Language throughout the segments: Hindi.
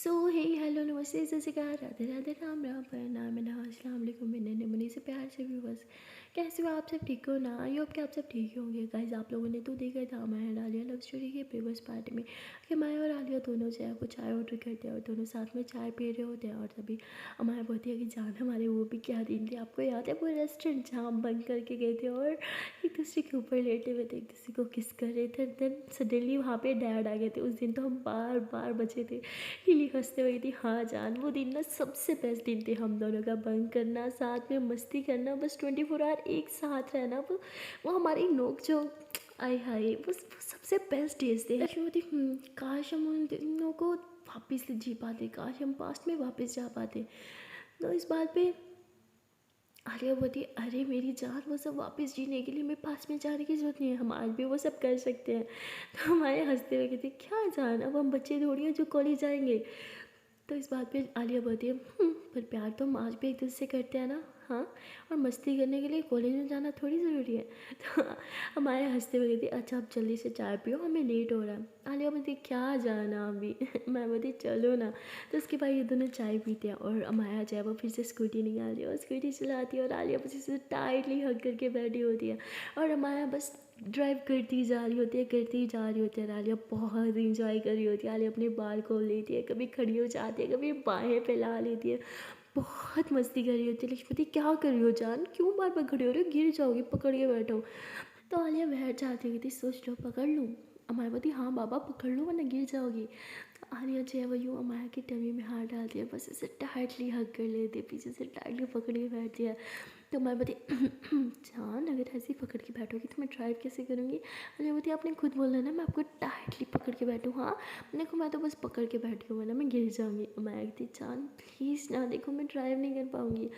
सो हे हेलो नमस्ते सत श्री अकाल राधे राधे राम राम प्रणाम अस्सलाम वालेकुम मेरे मुनि से प्यार से व्यूवर्स। कैसे हो आप सब? ठीक हो ना? आई होप कि आप सब ठीक होंगे। गाइस आप लोगों ने तो देखा था माया और आलिया लव स्टोरी के प्रीवियस पार्ट में कि माया और आलिया दोनों जो है वो चाय ऑर्डर करते हैं और दोनों साथ में चाय पी रहे होते हैं। और तभी माया बोलती है कि जान हमारे वो भी क्या दिन थे, आपको याद है? वो रेस्टोरेंट जहाँ हम बंद करके गए थे और एक दूसरे के ऊपर लेटे हुए थे, एक दूसरे को किस कर रहे थे। देन सडनली वहाँ पे डैड आ गए थे। उस दिन तो हम बार बार बचे थे। लिली हंसते हुए थी, हाँ जान वो दिन ना सबसे बेस्ट दिन थे। हम दोनों का बंक करना, साथ में मस्ती करना, बस 24 आवर एक साथ रहना, वो हमारी नोक झोंक, आय हाय वो सबसे बेस्ट डेज थे। लक्ष्मी बोलती काश हम उन दिनों को वापस जी पाते, काश हम पास्ट में वापस जा पाते। तो इस बात पे आलिया बोलती अरे मेरी जान वो सब वापस जीने के लिए मेरे पास में जाने की ज़रूरत नहीं है, हम आज भी वो सब कर सकते हैं। तो हमारे हंसते हुए कहते क्या जान, अब हम बच्चे थोड़ी हैं जो कॉलेज जाएंगे। तो इस बात पे आलिया बोलती है पर प्यार तो हम आज भी एक दूसरे से करते हैं ना, हाँ। और मस्ती करने के लिए कॉलेज में जाना थोड़ी ज़रूरी है। तो हमारे हंसते हुए कहती अच्छा आप जल्दी से चाय पियो, हमें लेट हो रहा है। आलिया बोलती क्या जाना अभी। मैं बोलती चलो ना। तो उसके बाद ये दोनों चाय पीते हैं और अमाया जो है वो फिर से स्कूटी निकाल रही है और स्कूटी चलाती है और आलिया बस इसे टाइटली हग करके बैठी होती है और अमाया बस ड्राइव करती जा रही होती है, करती जा रही होती है। आलिया बहुत इंजॉय कर रही होती है। आलिया अपने बाल खोल लेती है, कभी खड़ी हो जाती है, कभी बाहें फैला लेती है, बहुत मस्ती कर रही होती है। लक्ष्मी क्या कर रही हो जान, क्यों बार बार खड़ी हो रही हो, गिर जाओगी, पकड़ के बैठो। तो आलिया बैठ जाती है, कहती सोच लो पकड़ लूँ। अमाया बोलती हाँ बाबा पकड़ लो वरना गिर जाओगी। तो आलिया जो है वो यूँ अमाया की टमी में हाथ डालती है, बस इसे टाइटली हग कर लेती है, पीछे से टाइटली पकड़ के बैठती है। तो मैं बोलती जान अगर ऐसे ही पकड़ के बैठोगी तो मैं ड्राइव कैसे करूँगी? अरे बोलती आपने खुद बोला ना मैं आपको टाइटली पकड़ के बैठूँ, हाँ। देखो मैं तो बस पकड़ के बैठी हूँ ना, मैं गिर जाऊँगी। मैं कहती जान प्लीज़ ना, देखो मैं ड्राइव नहीं कर पाऊँगी।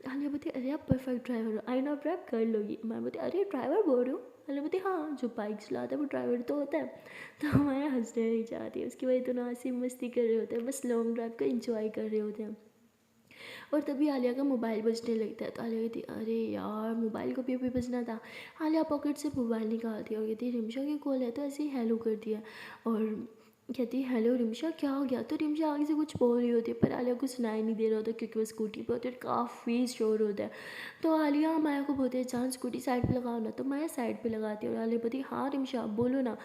आलिया बोलती अरे आप परफेक्ट ड्राइवर हो, आई नो आप ड्राइव कर लोगी। मैं बोलती अरे ड्राइवर बोल रही हूँ? आलिया बोलती हाँ जो बाइक चलाता है वो ड्राइवर तो होता है। तो हमारा हंसने नहीं जाती है, उसकी वजह तो ना हंसी मस्ती कर रहे होते हैं, बस लॉन्ग ड्राइव को इंजॉय कर रहे होते हैं। और तभी आलिया का मोबाइल बजने लगता है। तो आलिया कहती अरे यार मोबाइल को भी अभी बजना था। आलिया पॉकेट से मोबाइल निकालती है और कहती रिमशा की कॉल है, तो ऐसे ही हेलो कर दिया और कहती हेलो रिमशा क्या हो गया। तो रिमशा आगे से कुछ बोल रही होती है पर आलिया को सुनाई नहीं दे रहा होता क्योंकि वो स्कूटी पर होती है, काफ़ी शोर होता है। तो आलिया माया को बोलते हैं जान स्कूटी साइड पे लगाओ ना। तो माया साइड पे लगाती है और आलिया बोलती हाँ रिमशा बोलो ना।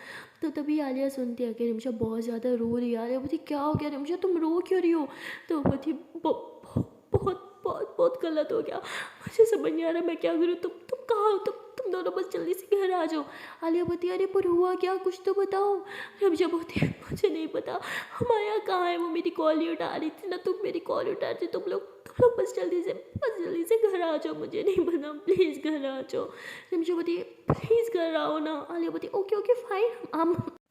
तो तभी आलिया सुनती है कि रिमशा बहुत ज़्यादा रो रही है। आलिया बोलती क्या हो गया रिमशा, तुम रो क्यों रही हो? तो वो बोलती बहुत बहुत बहुत गलत हो गया, मुझे समझ नहीं आ रहा मैं क्या करूँ। तुम कहाँ हो? तुम दोनों बस जल्दी से घर आ जाओ। आलिया बोलती अरे पर हुआ क्या, कुछ तो बताओ। रमजा बोलती है मुझे नहीं पता, हमारे यहाँ कहाँ है, वो मेरी कॉल ही उठा रही थी ना, तुम मेरी कॉल उठा रही थी, तुम लोग बस जल्दी से घर आ जाओ, मुझे नहीं पता, प्लीज़ घर आ जाओ। रमजा बोलती है प्लीज़ घर आओ ना। आलिया बोलती ओके ओके फाइन,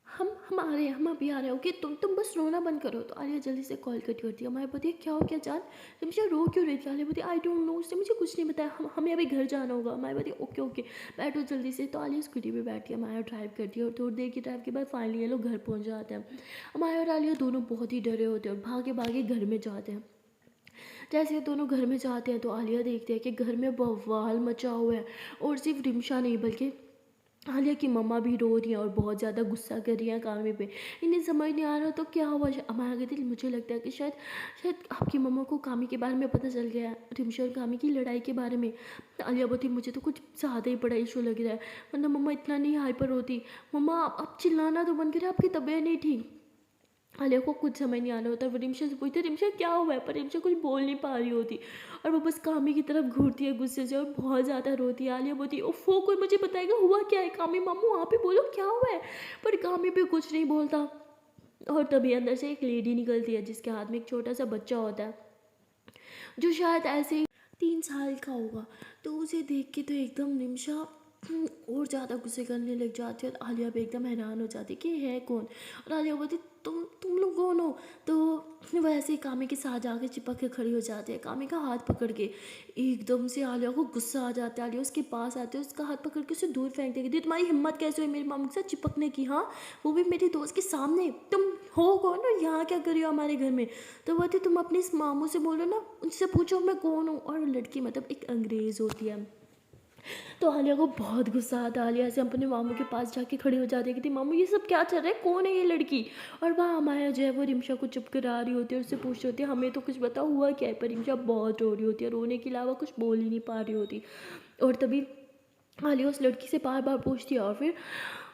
हम आ रहे हैं, हम अभी आ रहे हैं, ओके तुम बस रोना बंद करो। तो आलिया जल्दी से कॉल कट करती है। हमारे बोलती क्या हो क्या जान, रिमशा रो क्यों रही थी? आलिया बोलती आई डोंट नो, उसने मुझे कुछ नहीं बताया, हमें अभी घर जाना होगा। हमारे बोलती ओके ओके बैठो जल्दी से। तो आलिया स्कूटी पे बैठी है, हमारा ड्राइव करती है और थोड़ी देर की ड्राइव के बाद फाइनली ये लोग घर पहुँच जाते हैं। हमारे और आलिया दोनों बहुत ही डरे होते हैं और भागे भागे घर में जाते हैं। जैसे ये दोनों घर में जाते हैं तो आलिया देखते हैं कि घर में बवाल मचा हुआ है और सिर्फ रिमशा नहीं बल्कि आलिया की मम्मा भी रो रही हैं और बहुत ज़्यादा गुस्सा कर रही हैं कामी पे। इन्हें समझ नहीं आ रहा तो क्या हुआ। हमारा कहती मुझे लगता है कि शायद शायद आपकी मम्मा को कामी के बारे में पता चल गया है, रिमशा और कामी की लड़ाई के बारे में। आलिया बोलती मुझे तो कुछ ज़्यादा ही बड़ा इशू लग रहा है, वरना मम्मा इतना नहीं हाइपर होती। मम्मा आप चिल्लाना तो बंद करें, आपकी तबीयत नहीं ठीक। आलिया को कुछ समझ नहीं आ रहा होता। वो रिमशा से पूछती रिमशा क्या हुआ है, पर रिमशा कुछ बोल नहीं पा रही होती और वो बस कामी की तरफ घूरती है गुस्से से और बहुत ज़्यादा रोती है। आलिया बोलती ओफो कोई मुझे बताएगा हुआ क्या है, कामी मामू वहाँ पे बोलो क्या हुआ है। पर कामी भी कुछ नहीं बोलता और तभी अंदर से एक लेडी निकलती है जिसके हाथ में एक छोटा सा बच्चा होता है जो शायद ऐसे ही 3 साल का होगा। तो उसे देख के तो एकदम रिमशा और ज़्यादा गुस्से करने लग जाती है और आलिया भी एकदम हैरान हो जाती है कि है कौन। और आलिया बोलती तुम लोग कौन हो। तो वो ऐसे ही कामी के साथ जाके चिपक के खड़ी हो जाती है, कामी का हाथ पकड़ के। एकदम से आलिया को गुस्सा आ जाता है, आलिया उसके पास आते है, उसका हाथ पकड़ के उसे दूर फेंक देगी। तुम्हारी हिम्मत कैसे हुई मेरी मम्मी के साथ चिपकने की, हाँ वो भी मेरी दोस्त के सामने, तुम हो कौन और यहाँ क्या कर रही हो हमारे घर में। तो बोलती तुम अपने इस मामू से बोलो ना, उनसे पूछो मैं कौन हूँ। और लड़की मतलब एक अंग्रेज़ होती है तो आलिया को बहुत गुस्सा आता है। आलिया से अपने मामू के पास जाके खड़ी हो जाती है, कहती मामू ये सब क्या चल रहा है, कौन है ये लड़की। और वहाँ माया जो है वो रिमशा को चुप करा रही होती है और उससे पूछ रही होती है हमें तो कुछ बता हुआ क्या है। पर रिमशा बहुत रो रही होती है, रोने के अलावा कुछ बोल ही नहीं पा रही होती। और तभी आलिया उस लड़की से बार बार पूछती है और फिर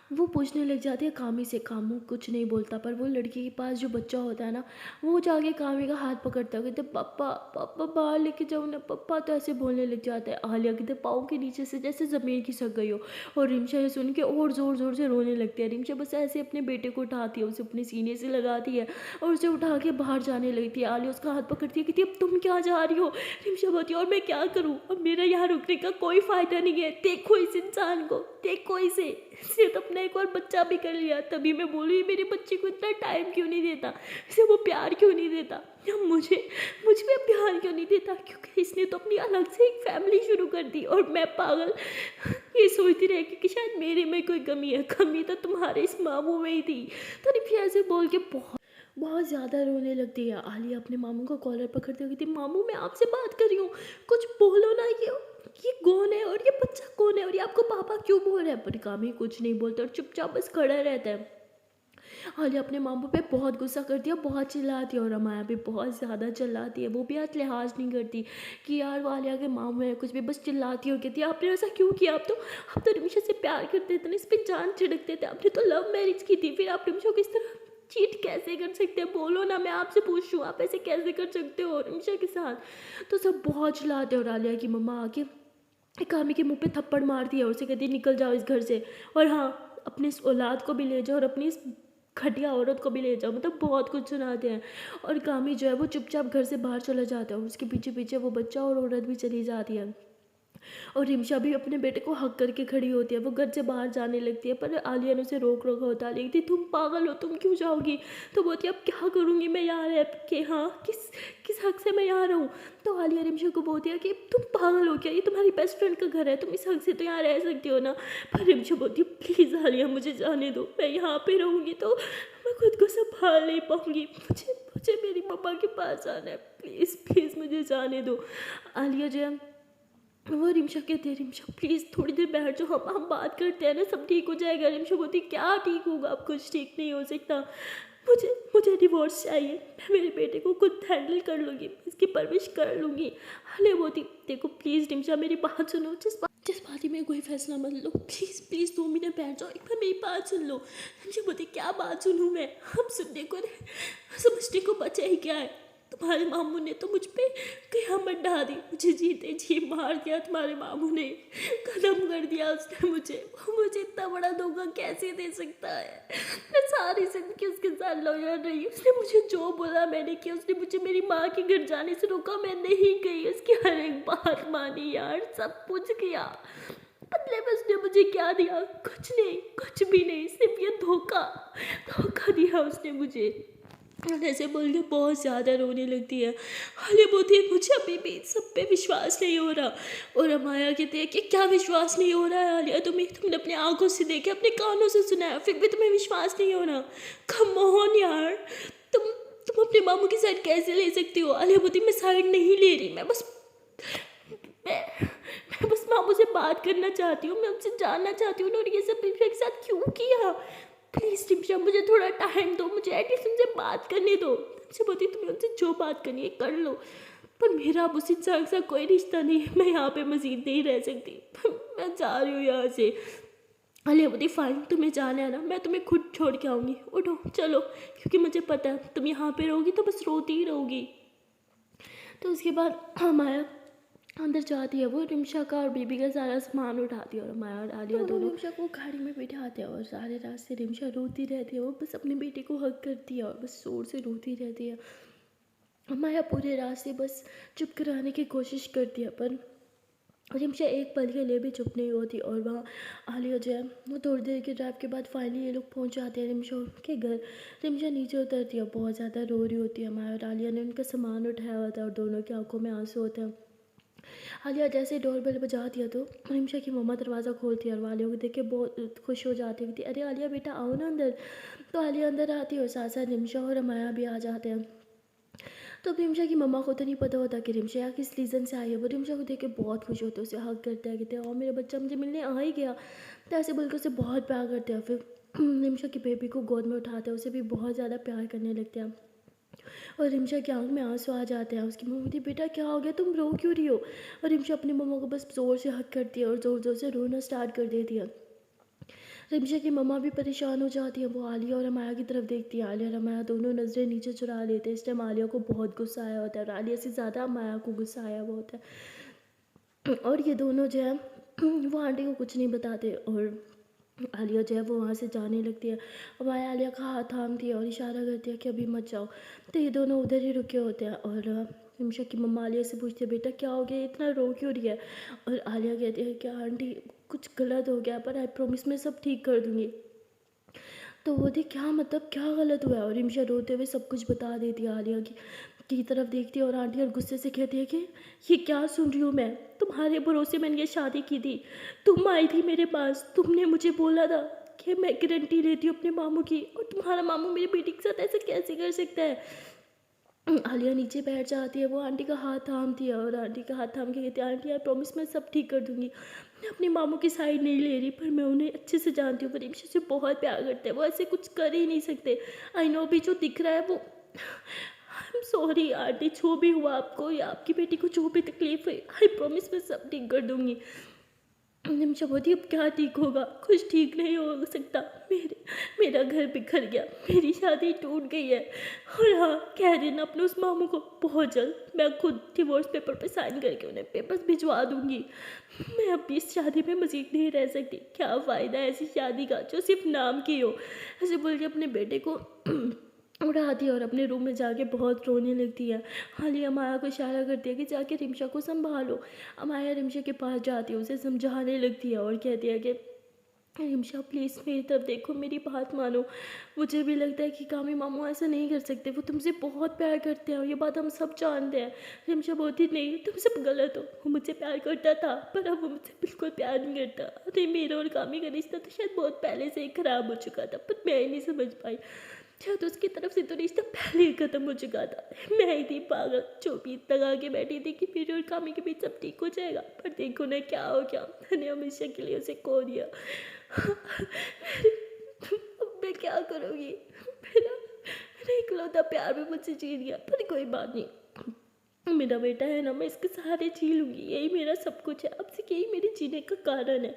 वो पूछने लग जाती है कामी से। कामू कुछ नहीं बोलता, पर वो लड़की के पास जो बच्चा होता है ना, वो जाके कामी का हाथ पकड़ता है, कहते पापा पापा बाहर लेके जाओ ना पापा। तो ऐसे बोलने लग जाता है। आलिया कहते पाँव के नीचे से जैसे ज़मीन खिसक गई हो। और रिमशा ये सुन के और ज़ोर ज़ोर से रोने लगती है। रिमशा बस ऐसे अपने बेटे को उठाती है, उसे अपने सीने से लगाती है और उसे उठा के बाहर जाने लगती है। आलिया उसका हाथ पकड़ती है, कहती अब तुम क्या जा रही हो। रिमशा बोलती है और मैं क्या करूँ, अब मेरा यहाँ रुकने का कोई फ़ायदा नहीं है। देखो इस इंसान को, देखो इसने तो अपना एक और बच्चा भी कर लिया। तभी मैं बोलूँ ये मेरे बच्चे को इतना टाइम क्यों नहीं देता, इसे वो प्यार क्यों नहीं देता, या मुझ पे प्यार क्यों नहीं देता, क्योंकि इसने तो अपनी अलग से एक फैमिली शुरू कर दी। और मैं पागल ये सोचती रह गई कि शायद मेरे में कोई कमी है, कमी तो तुम्हारे इस मामू में ही थी। तो रिमशा ऐसे बोल के बहुत बहुत ज़्यादा रोने लगती है। आलिया अपने मामू का कॉलर पकड़ते हुए कहती मामू मैं आपसे बात कर रही हूँ, कुछ बोलो ना, ये कौन है और ये बच्चा कौन है और ये आपको पापा क्यों बोल रहा है। पर कामी कुछ नहीं बोलता और चुपचाप बस खड़ा रहता है। आलिया अपने मामू पे बहुत गुस्सा करती है, बहुत चिल्लाती है और अमाया भी बहुत ज़्यादा चिल्लाती है। वो भी आज लिहाज नहीं करती कि यार वो आलिया के मामू है कुछ भी, बस चिल्लाती हो कहती है आपने ऐसा क्यों किया, आप तो रिमशा से प्यार करते थे ना, इस पर जान छिड़कते थे, आपने तो लव मैरिज की थी, फिर आप रिमशा को इस तरह चीट कैसे कर सकते हैं, बोलो ना, मैं आपसे पूछ रही हूँ आप ऐसे कैसे कर सकते हो रिमशा के साथ। तो सब बहुत चिल्लाते और आलिया की मम्मा आके कामी के मुंह पे थप्पड़ मारती है और उसे कहती है निकल जाओ इस घर से, और हाँ अपनी इस औलाद को भी ले जाओ और अपनी इस घटिया औरत को भी ले जाओ। मतलब बहुत कुछ सुनाते हैं। और कामी जो है वो चुपचाप घर से बाहर चला जाता है और उसके पीछे पीछे वो बच्चा और औरत भी चली जाती है। और रिमशा भी अपने बेटे को हक करके खड़ी होती है, वो घर से बाहर जाने लगती है। पर आलिया ने उसे रोक रोका होता है, थी तुम पागल हो, तुम क्यों जाओगी। तो बोलती है अब क्या करूँगी मैं यहाँ रह के, हाँ किस किस हक से मैं यहाँ रहूँ। तो आलिया रिमशा को बोलती है कि तुम पागल हो क्या, ये तुम्हारी बेस्ट फ्रेंड का घर है, तुम इस हक से तो यहाँ रह सकती हो ना। पर रिमशा बोलती है प्लीज़ आलिया मुझे जाने दो, मैं यहाँ पे रहूँगी तो मैं खुद को संभाल नहीं पाऊँगी, मुझे मुझे मेरी मम्मा के पास जाना है, प्लीज़ प्लीज़ मुझे जाने दो। आलिया जो है वो रिमशा कहती है रिमशा प्लीज़ थोड़ी देर बैठ जाओ, हम बात करते हैं ना, सब ठीक हो जाएगा। रिमशा बोलती क्या ठीक होगा, अब कुछ ठीक नहीं हो सकता, मुझे मुझे डिवोर्स चाहिए, मैं मेरे बेटे को खुद हैंडल कर लूँगी, इसकी परवरिश कर लूँगी। हले बोलती देखो प्लीज़ रिमशा मेरी बात सुनो, जिस बात में कोई फैसला मत लो, प्लीज़ प्लीज़ 2 मिनट बैठ जाओ, एक बार मेरी बात सुन लो। रिमशा बोलती क्या बात सुनूँ मैं, हम सुनने को समझने को बचा ही क्या है, तुम्हारे मामू ने तो मुझ पे कयामत ढा दी, मुझे जीते जी मार दिया, तुम्हारे मामू ने खत्म कर दिया उसने मुझे, वो मुझे इतना बड़ा धोखा कैसे दे सकता है। मैं सारी जिंदगी उसके साथ लॉयल रही, उसने मुझे जो बोला मैंने किया, उसने मुझे मेरी माँ के घर जाने से रोका, मैं नहीं गई, उसकी हर एक बात मानी यार, सब कुछ किया, बदले में उसने मुझे क्या दिया, कुछ नहीं, कुछ भी नहीं, सिर्फ ये धोखा धोखा दिया उसने मुझे। और ऐसे बोल के बहुत ज़्यादा रोने लगती है। हाले बोलती है मुझे अभी भी सब पे विश्वास नहीं हो रहा। और अमाया कहती है कि क्या विश्वास नहीं हो रहा है आलिया, तुमने अपने आंखों से देखे, अपने कानों से सुना है, फिर भी तुम्हें विश्वास नहीं हो रहा। कम ऑन यार, तुम अपने मामू की साइड कैसे ले सकती हो। आलिया बोलती मैं साइड नहीं ले रही, मैं बस मामू से बात करना चाहती हूँ, मैं उनसे जानना चाहती हूँ उन्होंने ये सब रिमशा के साथ क्यों किया। प्लीज़ रिमशा मुझे थोड़ा टाइम दो, मुझे एटलीस्ट उनसे बात करने दो। रिमशा बोलती तुम्हें उनसे जो बात करनी है कर लो, पर मेरा अब उस इंसान के साथ कोई रिश्ता नहीं है, मैं यहाँ पे मज़ीद नहीं रह सकती, मैं जा रही हूँ यहाँ से। आलिया बोलती फाइन, तुम्हें जाना है ना, मैं तुम्हें खुद छोड़ के आऊँगी, उठो चलो, क्योंकि मुझे पता है तुम यहाँ पे रहोगी तो बस रोती ही रहोगी। तो उसके बाद माया अंदर जाती है, वो रिमशा का और बेबी का सारा सामान उठाती है और माया और आलिया दोनों रिमशा को गाड़ी में बिठाते हैं और सारे रास्ते रिमशा रोती रहती है, वो बस अपने बेटे को हक करती है और बस जोर से रोती रहती है। माया पूरे रास्ते बस चुप कराने की कोशिश करती है, पर रिमशा एक पल के लिए भी चुप नहीं होती। और वहाँ आलिया जो है वो थोड़ी देर के ड्राइव के बाद फाइनली ये लोग पहुँच जाते हैं रिमशा के घर। रिमशा नीचे उतरती है, बहुत ज़्यादा रो रही होती है। माया और आलिया ने उनका सामान उठाया होता है और दोनों की आंखों में आंसू होते हैं। आलिया जैसे डोरबेल बजाती है तो रिमशा की मम्मा दरवाज़ा खोलती है और आलिया को देख के बहुत खुश हो जाती है, अरे आलिया बेटा आओ ना अंदर। तो आलिया अंदर आती है और साथ साथ रिमशा और अमाया भी आ जाते हैं। तो अब रिमशा की मम्मा को तो नहीं पता होता कि रिमशा यहाँ किस रीज़न से आई है। वो रिमशा को देख के बहुत खुश होते हैं, उसे हग करते हैं, कहते हैं और मेरा बच्चा मुझे मिलने आ ही गया। तो ऐसे बोलकर उसे बहुत प्यार करते हैं। फिर रिमशा की बेबी को गोद में उठाते हैं, उसे भी बहुत ज़्यादा प्यार करने लगते हैं। और रिमशा की आँख में आंसू आ जाते हैं। उसकी मम्मी बोलती बेटा क्या हो गया, तुम रो क्यों रही हो। और रिमशा अपनी मम्मा को बस ज़ोर से हक करती है और ज़ोर ज़ोर से रोना स्टार्ट कर देती है। रिमशा की मम्मा भी परेशान हो जाती है। वो आलिया और अमाया की तरफ देखती है। आलिया और अमाया दोनों नज़रें नीचे चुरा लेते हैं। इस टाइम आलिया को बहुत गुस्सा आया होता है और आलिया से ज़्यादा अमाया को गुस्सा आया हुआ होता है। और ये दोनों जो है वो आंटी को कुछ नहीं बताते और आलिया जो है वो वहाँ से जाने लगती है। अमाया आलिया का हाथ थामती है और इशारा करती है कि अभी मत जाओ। तो ये दोनों उधर ही रुके होते हैं और रिमशा की मम्मा आलिया से पूछती है बेटा क्या हो गया, इतना रो क्यों रही है। और आलिया कहती है कि आंटी कुछ गलत हो गया पर आई प्रॉमिस मैं सब ठीक कर दूँगी। तो वो थी क्या मतलब क्या गलत हुआ है। और रिमशा रोते हुए सब कुछ बता देती है। आलिया की तरफ देखती है और आंटी और गुस्से से कहती है कि ये क्या सुन रही हूँ मैं, तुम्हारे भरोसे मैंने ये शादी की थी, तुम आई थी मेरे पास, तुमने मुझे बोला था कि मैं गारंटी लेती हूँ अपने मामू की, और तुम्हारा मामू मेरी बेटी के साथ ऐसे कैसे कर सकता है। आलिया नीचे बैठ जाती है। वो आंटी का हाथ थामती है और आंटी का हाथ थाम के कहती है आंटी आई प्रॉमिस मैं सब ठीक कर दूंगी, मैं अपने मामू की साइड नहीं ले रही, पर मैं उन्हें अच्छे से जानती हूँ, रिमशा से बहुत प्यार करते हैं, वो ऐसे कुछ कर ही नहीं सकते। आई नो भी जो दिख रहा है वो आई एम सॉरी आंटी, जो भी हुआ आपको या आपकी बेटी को जो भी तकलीफ हुई आई प्रॉमिस मैं सब ठीक कर दूंगी। रिमशा बोलती अब क्या ठीक होगा, कुछ ठीक नहीं हो सकता, मेरा घर बिखर गया, मेरी शादी टूट गई है। और हाँ कह देना अपने उस मामू को बहुत जल्द मैं खुद डिवोर्स पेपर पे साइन करके उन्हें पेपर्स भिजवा दूंगी। मैं अब इस शादी में मज़ीद नहीं रह सकती, क्या फ़ायदा है ऐसी शादी का जो सिर्फ नाम की हो। ऐसे बोल के अपने बेटे को उड़ाती है और अपने रूम में जाके बहुत रोने लगती है। हालिया अमाया को इशारा करती है कि जाके रिमशा को संभालो। अमाया रिमशा के पास जाती है, उसे समझाने लगती है और कहती है कि रिमशा प्लीज़ मेरी तरफ देखो, मेरी बात मानो। मुझे भी लगता है कि कामी मामू ऐसा नहीं कर सकते, वो तुमसे बहुत प्यार करते हैं और ये बात हम सब जानते हैं। रिमशा बोलती नहीं तुम सब गलत हो, वो मुझसे प्यार करता था पर अब वो मुझसे बिल्कुल प्यार नहीं करता। अरे मेरा और कामी का रिश्ता तो शायद बहुत पहले से ही ख़राब हो चुका था, पर मैं ही नहीं समझ पाई। शायद उसकी तरफ से तो रिश्ता पहले ही ख़त्म हो चुका था। मैं ही थी पागल जो भी लगा के बैठी थी कि मेरे और कामी के बीच सब ठीक हो जाएगा, पर देखो ना क्या हो गया, मैंने हमेशा के लिए उसे खो दिया। अब मैं क्या करूँगी, मेरा मेरा इकलौता प्यार भी मुझसे छीन गया, पर कोई बात नहीं, मेरा बेटा है ना, मैं इसके सहारे जी लूँगी, यही मेरा सब कुछ है, अब से यही मेरे जीने का कारण है।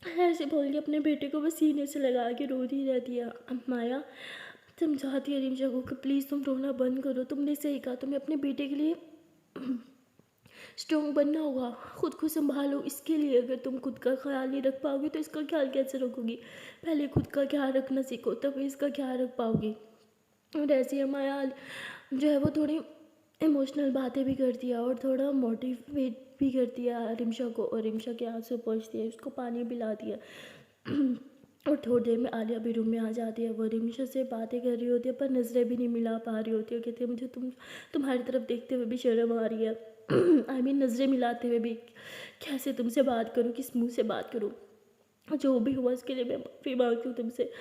ऐसे बोल के अपने बेटे को बस सीने से लगा के रो रही रहती है। अब माया समझाती है रिमशा को कि प्लीज़ तुम रोना बंद करो, तुमने सही कहा, तुम्हें अपने बेटे के लिए स्ट्रॉन्ग बनना होगा, खुद को संभालो। इसके लिए अगर तुम खुद का ख्याल नहीं रख पाओगी तो इसका ख्याल कैसे रखोगी, पहले खुद का ख्याल रखना सीखो तभी इसका ख्याल रख पाओगी। और ऐसे ही माया जो है वो थोड़ी इमोशनल बातें भी करती है और थोड़ा मोटिवेट भी करती है रिमशा को, और रिमशा के आंसू पोंछती है, उसको पानी पिलाती है। और थोड़ी देर में आलिया भी रूम में आ जाती है। वो रिमशा से बातें कर रही होती है पर नज़रें भी नहीं मिला पा रही होती है। कहती है मुझे तुम्हारी तरफ देखते हुए भी शर्म आ रही है। आई मीन नज़रें मिलाते हुए भी कैसे तुमसे बात करूँ, किस मुँह से बात करूँ। जो भी हुआ उसके लिए मैं माफ़ी मांगती हूँ तुमसे,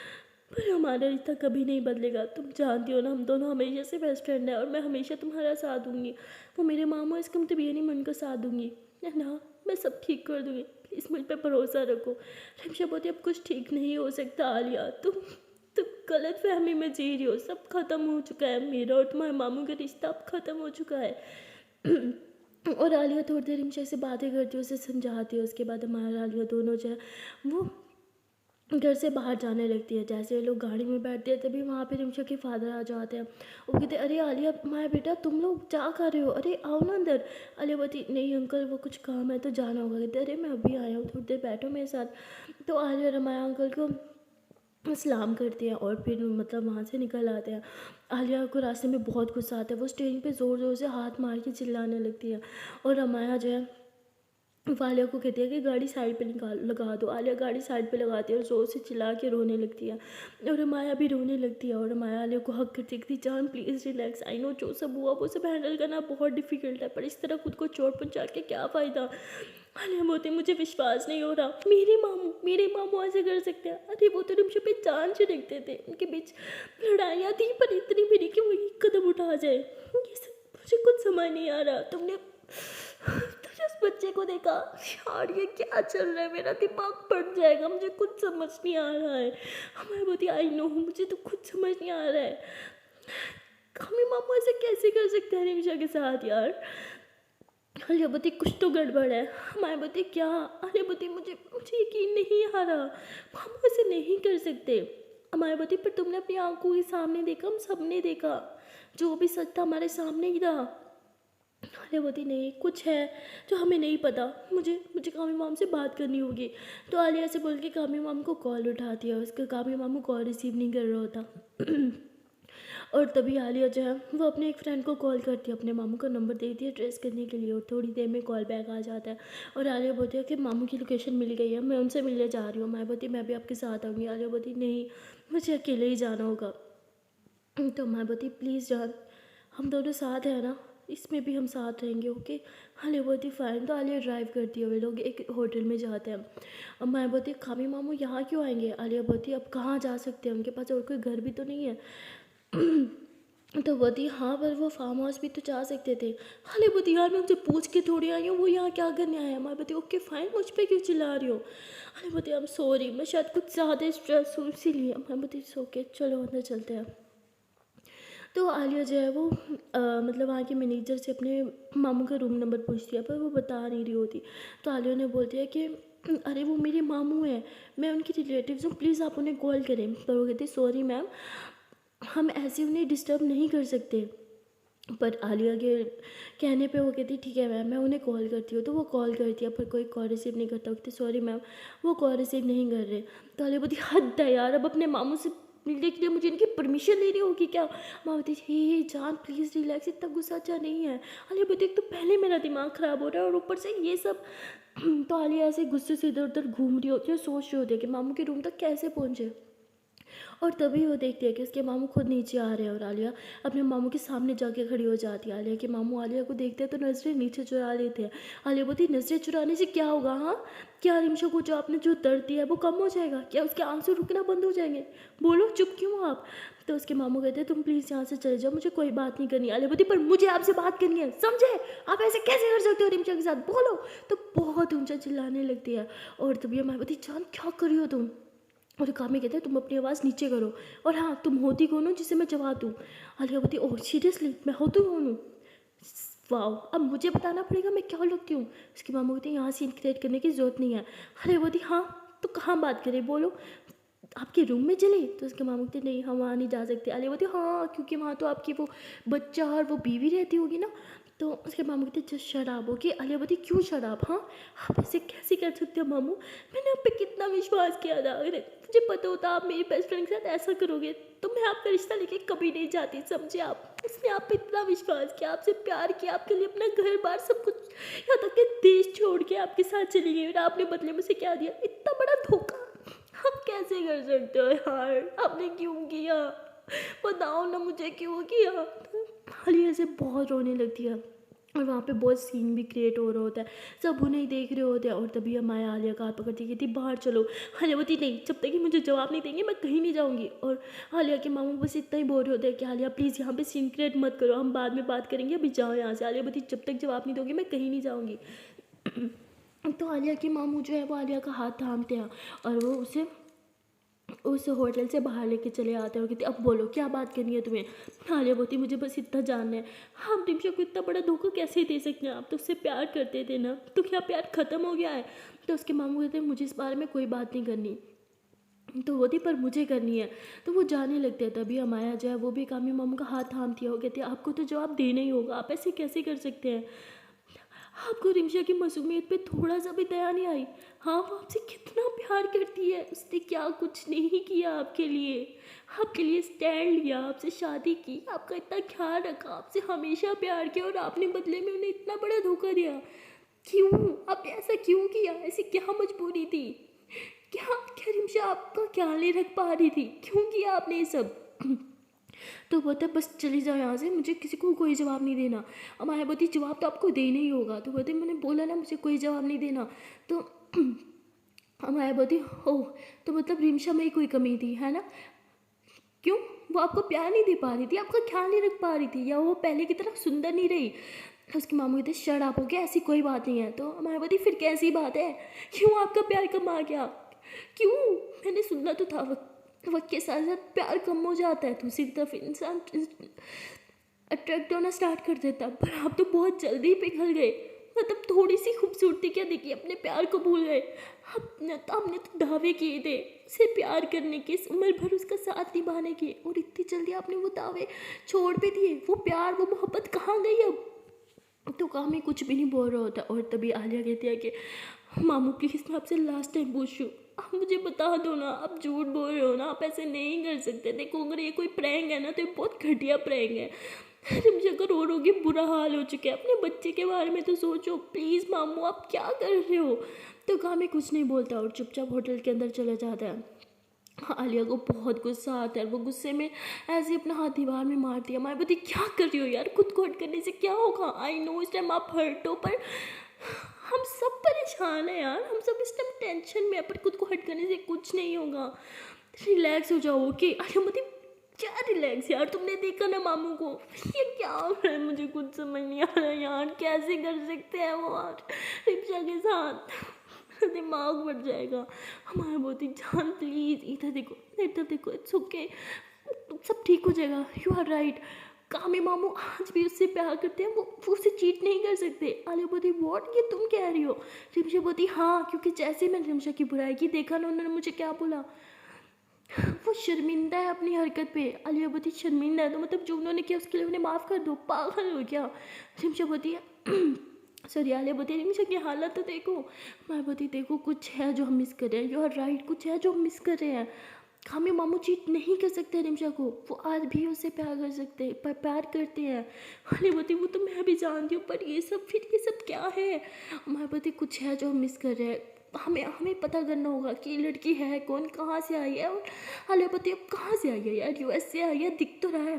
पर हमारा रिश्ता कभी नहीं बदलेगा। तुम जानती हो ना हम दोनों हमेशा से बेस्ट फ्रेंड हैं और मैं हमेशा तुम्हारा साथ दूंगी। वो मेरे मामू इसका मतलब ये नहीं मैं उनका साथ दूंगी ना, मैं सब ठीक कर दूंगी, प्लीज़ मुझ पर भरोसा रखो। रिमशा बोलती अब कुछ ठीक नहीं हो सकता आलिया, तुम गलत फहमी में जी रही हो, सब ख़त्म हो चुका है, मेरा और तुम्हारे मामू का रिश्ता अब ख़त्म हो चुका है। और आलिया थोड़ी देर रिमशा से बातें करती है, उसे समझाती है। उसके बाद हमारा आलिया दोनों जो है वो घर से बाहर जाने लगती है। जैसे ये लोग गाड़ी में बैठते हैं तभी वहाँ पे रिमशा के फादर आ जाते हैं। वो कहते हैं अरे आलिया माया बेटा तुम लोग क्या कर रहे हो, अरे आओ ना अंदर। आलिया बोलती नहीं अंकल वो कुछ काम है तो जाना होगा। कहते अरे मैं अभी आया हूँ, थोड़ी देर बैठो मेरे साथ। तो आलिया रमाया अंकल को सलाम करती हैं और फिर मतलब वहाँ से निकल आते हैं। आलिया को रास्ते में बहुत गुस्सा आता है, वो स्टेरिंग पे ज़ोर ज़ोर से हाथ मार के चिल्लाने लगती है। और रमाया जो है वो आलिया को कहती है कि गाड़ी साइड पे लगा दो। आलिया गाड़ी साइड पे लगाती है और ज़ोर से चिल्ला के रोने लगती है। और माया भी रोने लगती है और माया आलिया को हक करती है, जान प्लीज़ रिलैक्स, आई नो जो सब हुआ वो सब हैंडल करना बहुत डिफ़िकल्ट है, पर इस तरह खुद को चोट पहुँचा के क्या फ़ायदा। आलिया बोलती मुझे विश्वास नहीं हो रहा, मेरे मामू ऐसे कर सकते हैं। अरे वो तो रिमशा पे जान छिड़कते थे, उनके बीच लड़ाइयाँ थी पर इतनी भी नहीं कि वो एक कदम उठा जाए। ये सब मुझे कुछ समझ नहीं आ रहा। तुमने उस बच्चे को देखा यार, ये क्या चल रहा है, मेरा दिमाग फट जाएगा, मुझे कुछ समझ नहीं आ रहा है। हमारे बोती आई नो, मुझे तो कुछ समझ नहीं आ रहा है। हमें मामा ऐसे कैसे कर सकते हैं रिमशा के साथ यार। अरे बोती कुछ तो गड़बड़ है। हमारे बोती क्या? अरे बोती मुझे मुझे यकीन नहीं आ रहा, मामा ऐसे नहीं कर सकते। हमारे बोती पर तुमने अपनी आंखों के सामने देखा, हम सब ने देखा, जो भी सच था हमारे सामने ही था। अरे बोती नहीं, कुछ है जो हमें नहीं पता, मुझे मुझे कामी माम से बात करनी होगी। तो आलिया से बोल के कामी माम को कॉल उठा दिया, उसका कामी मामू कॉल रिसीव नहीं कर रहा होता। और तभी आलिया जो है वो अपने एक फ्रेंड को कॉल करती है, अपने मामू का नंबर दे दिया ट्रेस करने के लिए, और थोड़ी देर में कॉल बैक आ जाता है। और आलिया बोलती है कि मामू की लोकेशन मिल गई है, मैं उनसे मिलने जा रही हूँ। मैं बोलती मैं भी आपके साथ आऊँगी। आलिया बोलती नहीं, मुझे अकेले ही जाना होगा। तो मैं बोलती प्लीज़ जान, हम दोनों साथ हैं ना, इसमें भी हम साथ रहेंगे, ओके। आलिया बोलती फ़ाइन। तो आलिया ड्राइव करती है, वे लोग एक होटल में जाते हैं। अब मैं बोलती खामी मामू यहाँ क्यों आएंगे? आलिया बोलती अब कहाँ जा सकते हैं, उनके पास और कोई घर भी तो नहीं है। तो बोती हाँ, पर वो फार्म हाउस भी तो जा सकते थे। हाले बोती यार, मैं उनसे पूछ के थोड़ी आई हूँ वो यहाँ क्या करने आया है। मैं बोती ओके फ़ाइन, मुझ पे क्यों चिल्ला रही हो? हाले बोती आई एम सॉरी, मैं शायद कुछ ज़्यादा स्ट्रेस हूँ इसीलिए। मैं बोती ओके चलो अंदर चलते हैं। तो आलिया जो है वो मतलब वहाँ के मैनेजर से अपने मामू का रूम नंबर पूछती है, पर वो बता नहीं रही होती। तो आलिया ने बोलती है कि अरे वो मेरे मामू हैं, मैं उनकी रिलेटिव्स हूँ, प्लीज़ आप उन्हें कॉल करें। पर वो कहती सॉरी मैम, हम ऐसे उन्हें डिस्टर्ब नहीं कर सकते। पर आलिया के कहने पे वो कहती ठीक है मैम, मैं उन्हें कॉल करती हूँ। तो वो कॉल करती है, पर कोई कॉल रिसीव नहीं करता। कहती सॉरी मैम, वो कॉल रिसीव नहीं कर रहे। तो आलिया बोलती हद है यार, अब अपने मामू से मिलने के लिए मुझे इनकी परमिशन लेनी होगी क्या? माँ बोलती हे जान प्लीज़ रिलैक्स, इतना गुस्सा अच्छा नहीं है। आलिया बोलती एक तो पहले मेरा दिमाग ख़राब हो रहा है और ऊपर से ये सब। तो आलिया ऐसे गुस्से से इधर उधर घूम रही होती है, सोच रही होती है कि मामू के रूम तक कैसे पहुँचे। और तभी वो देखती है कि उसके मामू खुद नीचे आ रहे हैं, और आलिया अपने मामू के सामने जाके खड़ी हो जाती है। आलिया के मामू आलिया को देखते हैं तो नज़रें नीचे चुरा लेते हैं। आलिया बोलती नज़रें चुराने से क्या होगा? हाँ, क्या रिमशा को जो आपने जो दर्द दिया है वो कम हो जाएगा? क्या उसके आंसू रुकना बंद हो जाएंगे? बोलो चुप क्यों हो आप? तो उसके मामू कहते हैं तुम प्लीज़ यहाँ से चले जाओ, मुझे कोई बात नहीं करनी। आलिया बोलती पर मुझे आपसे बात करनी है, समझे? आप ऐसे कैसे कर सकते हो रिमशा के साथ, बोलो। तो बहुत ऊंचा चिल्लाने लगती है। और तभी मैं बोलती जान क्या कर रही हो तुम? और कामी कहते हैं तुम अपनी आवाज़ नीचे करो, और हाँ तुम होती कौन हो जिसे मैं जवाब दूँ? आलिया बोलती ओह सीरियसली, मैं होती कौन हूँ? वाओ, अब मुझे बताना पड़ेगा मैं क्या लगती हूँ? उसकी मामू कहती है यहाँ सीन क्रिएट करने की ज़रूरत नहीं है। अरे बोलती हाँ, तो कहाँ बात करें बोलो, आपके रूम में चले? तो उसके मामू कहते नहीं हम वहाँ नहीं जा सकते। आलिया बोलती हाँ, क्योंकि वहाँ तो आपकी वो बच्चा और वो बीवी रहती होगी ना। तो उसके मामू कहते जस्ट शराब होगी। आलिया बोलती क्यों शराब? हाँ, आप ऐसे कैसे कर सकते हो मामू, मैंने आप पे कितना विश्वास किया था, अगर मुझे पता होता आप मेरी बेस्ट फ्रेंड के साथ ऐसा करोगे तो मैं आपका रिश्ता लेके कभी नहीं जाती, समझे आप? उसने आप पे इतना विश्वास किया, आपसे प्यार किया, आपके लिए अपना घर बार सब कुछ, यहाँ तक कि देश छोड़ के आपके साथ चली गई, और आपने बदले में से क्या दिया? इतना बड़ा धोखा आप कैसे कर सकते हो यार? आपने क्यों किया? बताओ ना मुझे क्यों किया? आलिया से बहुत रोने लगती है, और वहाँ पे बहुत सीन भी क्रिएट हो रहा होता है, सब उन्हें ही देख रहे होते हैं। और तभी माया आलिया का हाथ पकड़ती कहती बाहर चलो। आलिया बोलती नहीं, जब तक कि मुझे जवाब नहीं देंगे मैं कहीं नहीं जाऊँगी। और आलिया के मामू बस इतना ही बोल रहे होते हैं कि आलिया प्लीज़ यहाँ पे सीन क्रिएट मत करो, हम बाद में बात करेंगे, अभी जाओ यहाँ से। आलिया बोलती जब तक जवाब नहीं दोगे मैं कहीं नहीं जाऊँगी। तो आलिया के मामू जो है वो आलिया का हाथ थामते हैं, और वो उसे उस होटल से बाहर लेके चले आते हैं और कहते अब बोलो क्या बात करनी है तुम्हें? आलिया बोलती मुझे बस इतना जानना है, हम रिमशा को इतना बड़ा धोखा कैसे दे सकते हैं? आप तो उससे प्यार करते थे ना, तो क्या प्यार ख़त्म हो गया है? तो उसके मामू कहते हैं मुझे इस बारे में कोई बात नहीं करनी। तो होती पर मुझे करनी है। तो वो जाने लगते हैं, तभी अमाया जो है वो भी कामी मामू का हाथ थामती है, वो कहती है आपको तो जवाब देना ही होगा, आप ऐसे कैसे कर सकते हैं? आपको रिमशा की मासूमियत पे थोड़ा सा भी दया नहीं आई? हाँ, वो आपसे कितना प्यार करती है, उसने क्या कुछ नहीं किया आपके लिए, आपके लिए स्टैंड लिया, आपसे शादी की, आपका इतना ख्याल रखा, आपसे हमेशा प्यार किया, और आपने बदले में उन्हें इतना बड़ा धोखा दिया। क्यों? आपने ऐसा क्यों किया? ऐसी क्या मजबूरी थी? क्या क्या रिमशा आपका ख्याल नहीं रख पा रही थी? क्यों किया आपने ये सब? तो बोलता है बस चली जाओ यहाँ से, मुझे किसी को कोई जवाब नहीं देना। माया बोलती जवाब तो आपको देना ही होगा। तो बोलते मैंने बोला ना मुझे कोई जवाब नहीं देना। तो माया बोलती ओह, तो मतलब रिमशा में ही कोई कमी थी है ना? क्यों? वो आपको प्यार नहीं दे पा रही थी, आपका ख्याल नहीं रख पा रही थी, या वो पहले की तरह सुंदर नहीं रही। तो उसके मामू कहते शट अप हो गया, ऐसी कोई बात नहीं है। तो मायावती फिर कैसी बात है, क्यों आपका प्यार कम आ गया, क्यों? मैंने सुनना तो था वक्त के साथ साथ प्यार कम हो जाता है, दूसरी तरफ इंसान अट्रैक्ट होना स्टार्ट कर देता, पर आप तो बहुत जल्दी पिघल गए। मतलब थोड़ी सी खूबसूरती क्या देखी, अपने प्यार को भूल गए। हमने तो दावे किए थे उसे प्यार करने के, उम्र भर उसका साथ निभाने के, और इतनी जल्दी आपने वो दावे छोड़ भी दिए। वो प्यार वो मोहब्बत कहाँ गई अब? तो कामी कुछ भी नहीं बोल रहा होता, और तभी आलिया कहती है कि मामू प्लीज़ मैं आपसे लास्ट टाइम पूछ रही हूँ, आप मुझे बता दो ना, आप झूठ बोल रहे हो ना, आप ऐसे नहीं कर सकते। देखो अगर ये कोई प्रैंक है ना तो ये बहुत घटिया प्रैंक है। रिमझा का रो के बुरा हाल हो चुका है, अपने बच्चे के बारे में तो सोचो प्लीज़ मामू, आप क्या कर रहे हो? तो कामी कुछ नहीं बोलता और चुपचाप होटल के अंदर चला जाता है। आलिया को बहुत गुस्सा आता है, वो गुस्से में ऐसे अपना हाथ दीवार में मार दिया। मायावती क्या कर रही हो यार, खुद को हट करने से क्या होगा? आई नो इस टाइम आप हर्ट हो, पर हम सब परेशान हैं यार, हम सब इस टाइम टेंशन में है, पर खुद को हट करने से कुछ नहीं होगा। रिलैक्स हो जाओ। ओके आलिया, क्या रिलैक्स यार, तुमने देखा ना मामू को, ये क्या हो रहा है? मुझे कुछ समझ नहीं आ रहा यार, कैसे कर सकते हैं वो यार रिक्शा के साथ, दिमाग बढ़ जाएगा हमारा। बहुत ही जान प्लीज़ इधर देखो, इधर देखो, इट्स ओके, सब ठीक हो जाएगा, यू आर राइट। कामी मामू आज भी उससे प्यार करते हैं, वो उससे चीट नहीं कर सकते। आलिया बोलती व्हाट, ये तुम कह रही हो? रिमशा बोलती हाँ, क्योंकि जैसे मैंने रिमशा की बुराई की, देखा ना उन्होंने मुझे क्या बोला, वो शर्मिंदा है अपनी हरकत पे। आलिया बोलती शर्मिंदा है तो मतलब जो उन्होंने किया उसके लिए उन्हें माफ़ कर दो, पागल हो क्या? रिमशा बोलती है सॉरी, आलिया बोलती है रिमशा की हालत तो देखो। मैं बोलती देखो कुछ है जो हम मिस कर रहे हैं, यू आर राइट, कुछ है जो हम मिस कर रहे हैं। हमें मामू चीट नहीं कर सकते रिमशा को, वो आज भी उससे प्यार कर सकते हैं, पर प्यार करते हैं। आलिया बोलती वो तो मैं भी जानती हूँ, पर ये सब फिर ये सब क्या है? मैं बोलती कुछ है जो हम मिस कर रहे हैं, हमें हमें पता करना होगा कि ये लड़की है कौन, कहाँ से आई है। और आलिया अब कहाँ से आई है यार, यूएस से आई है, दिख तो रहा है।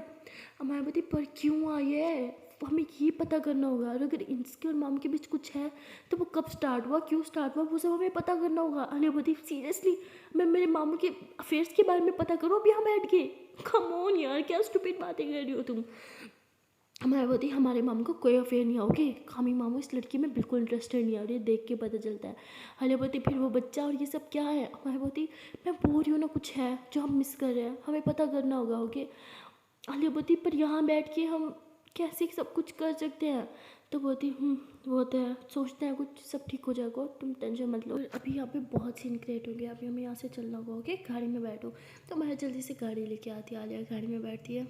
मायावती पर क्यों आई है, हमें ये पता करना होगा। और अगर इनके और माम के बीच कुछ है तो वो कब स्टार्ट हुआ, क्यों स्टार्ट हुआ, वो सब हमें पता करना होगा। आलिया सीरियसली मैं मेरे मामू के अफेयर्स के बारे में पता करूँ अभी यहाँ बैठ के? कम ऑन यार, क्या स्टूपिड बातें कर रही हो तुम। मायावती हमारे मामू का कोई अफेयर नहीं है, ओके? कामी मामू इस लड़की में बिल्कुल इंटरेस्टेड नहीं है, और ये देख के पता चलता है। हलियावती फिर वो बच्चा और ये सब क्या है? मायावती मैं बोल रही हूँ ना, कुछ है जो हम मिस कर रहे हैं, हमें पता करना होगा, ओके? आलियावती पर यहाँ बैठ के हम कैसे सब कुछ कर सकते हैं? तो बोलती वो तो है, सोचते हैं कुछ, सब ठीक हो जाएगा, तुम टेंशन मत लो। अभी यहाँ पे बहुत सीन क्रिएट हो गया, अभी हमें यहाँ से चलना होगा, ओके? गाड़ी में बैठो। तो मैं जल्दी से गाड़ी लेके आती है, आलिया गाड़ी में बैठती है,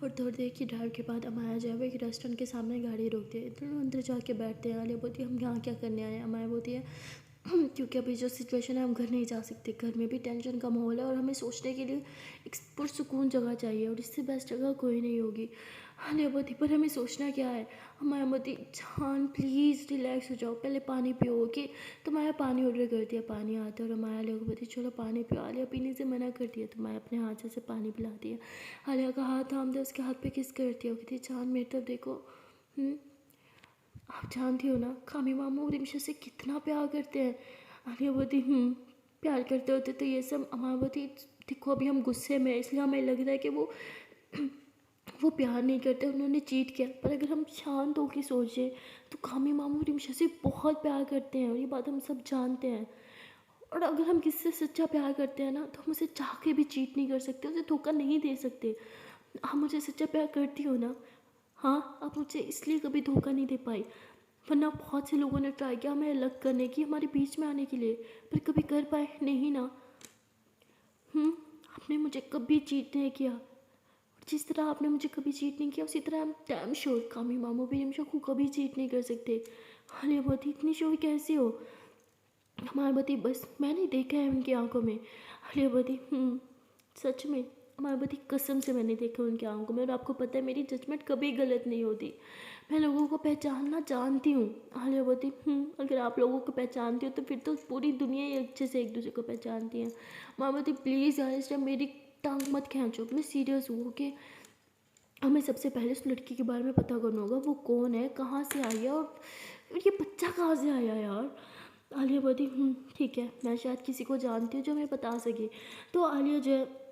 और थोड़ी देर की ड्राइव के बाद अमाया जो है वो एक रेस्टोरेंट के सामने गाड़ी रोकती है। दोनों अंदर जाके बैठते हैं। आलिया बोलती है हम यहाँ क्या करने आए हैं? अमाया बोलती है क्योंकि अभी जो सिचुएशन है हम घर नहीं जा सकते, घर में भी टेंशन का माहौल है, और हमें सोचने के लिए एक पुरसुकून जगह चाहिए, और इससे बेस्ट जगह कोई नहीं होगी। आलिया बोलती पर हमें सोचना क्या है? माया बोलती जान प्लीज़ रिलैक्स हो जाओ, पहले पानी पियो, ओके? तो माया पानी ऑर्डर कर दिया, पानी आता है, और माया आलिया को बोलती चलो पानी पियो। आलिया पीने से मना कर दिया, तो माया अपने हाथ से पानी पिलाती है। आलिया का हाथ थाम दे, उसके हाथ पे किस करती है, वो कहती जान मेरी तरफ देखो, आप जानती हो ना कामी मामू रिमशा से कितना प्यार करते हैं। आलिया बोलती प्यार करते होते तो ये सब। अमाया बोलती देखो अभी हम गुस्से में, इसलिए हमें लग रहा है कि वो प्यार नहीं करते, उन्होंने चीट किया, पर अगर हम शांत होकर सोचें तो कामी मामू रिमशा से बहुत प्यार करते हैं, और ये बात हम सब जानते हैं। और अगर हम किसी से सच्चा प्यार करते हैं ना तो हम उसे चाह के भी चीट नहीं कर सकते, उसे धोखा नहीं दे सकते। आप मुझे सच्चा प्यार करती हो ना? हाँ, आप मुझे इसलिए कभी धोखा नहीं दे पाई, वरना बहुत से लोगों ने ट्राई किया हमें अलग करने की, हमारे बीच में आने के लिए, पर कभी कर पाए नहीं ना। आपने मुझे कभी चीट नहीं किया, और जिस तरह आपने मुझे कभी चीट नहीं किया उसी तरह आई एम डैम श्योर कामी मामू भी रिमशा को कभी चीट नहीं कर सकते। हालिया बहुत इतनी श्योर कैसे हो? हमारे बती बस मैंने देखा है उनकी आंखों में। हालिया बती सच में? हमारे बती कसम से मैंने देखा उनकी आंखों में, और आपको पता है मेरी जजमेंट कभी गलत नहीं होती, मैं लोगों को पहचानना जानती हूँ। आलिया बोलती अगर आप लोगों को पहचानती हो तो फिर तो पूरी दुनिया ही अच्छे से एक दूसरे को पहचानती है। माँ बोलती प्लीज़ यार इस टाइम मेरी टांग मत खींचो, मैं सीरियस हूँ कि हमें सबसे पहले उस लड़की के बारे में पता करना होगा, वो कौन है, कहाँ से आई है, और ये बच्चा कहाँ से आया यार। आलिया बोलती ठीक है, मैं शायद किसी को जानती हूँ जो हमें बता सके। तो आलिया जो है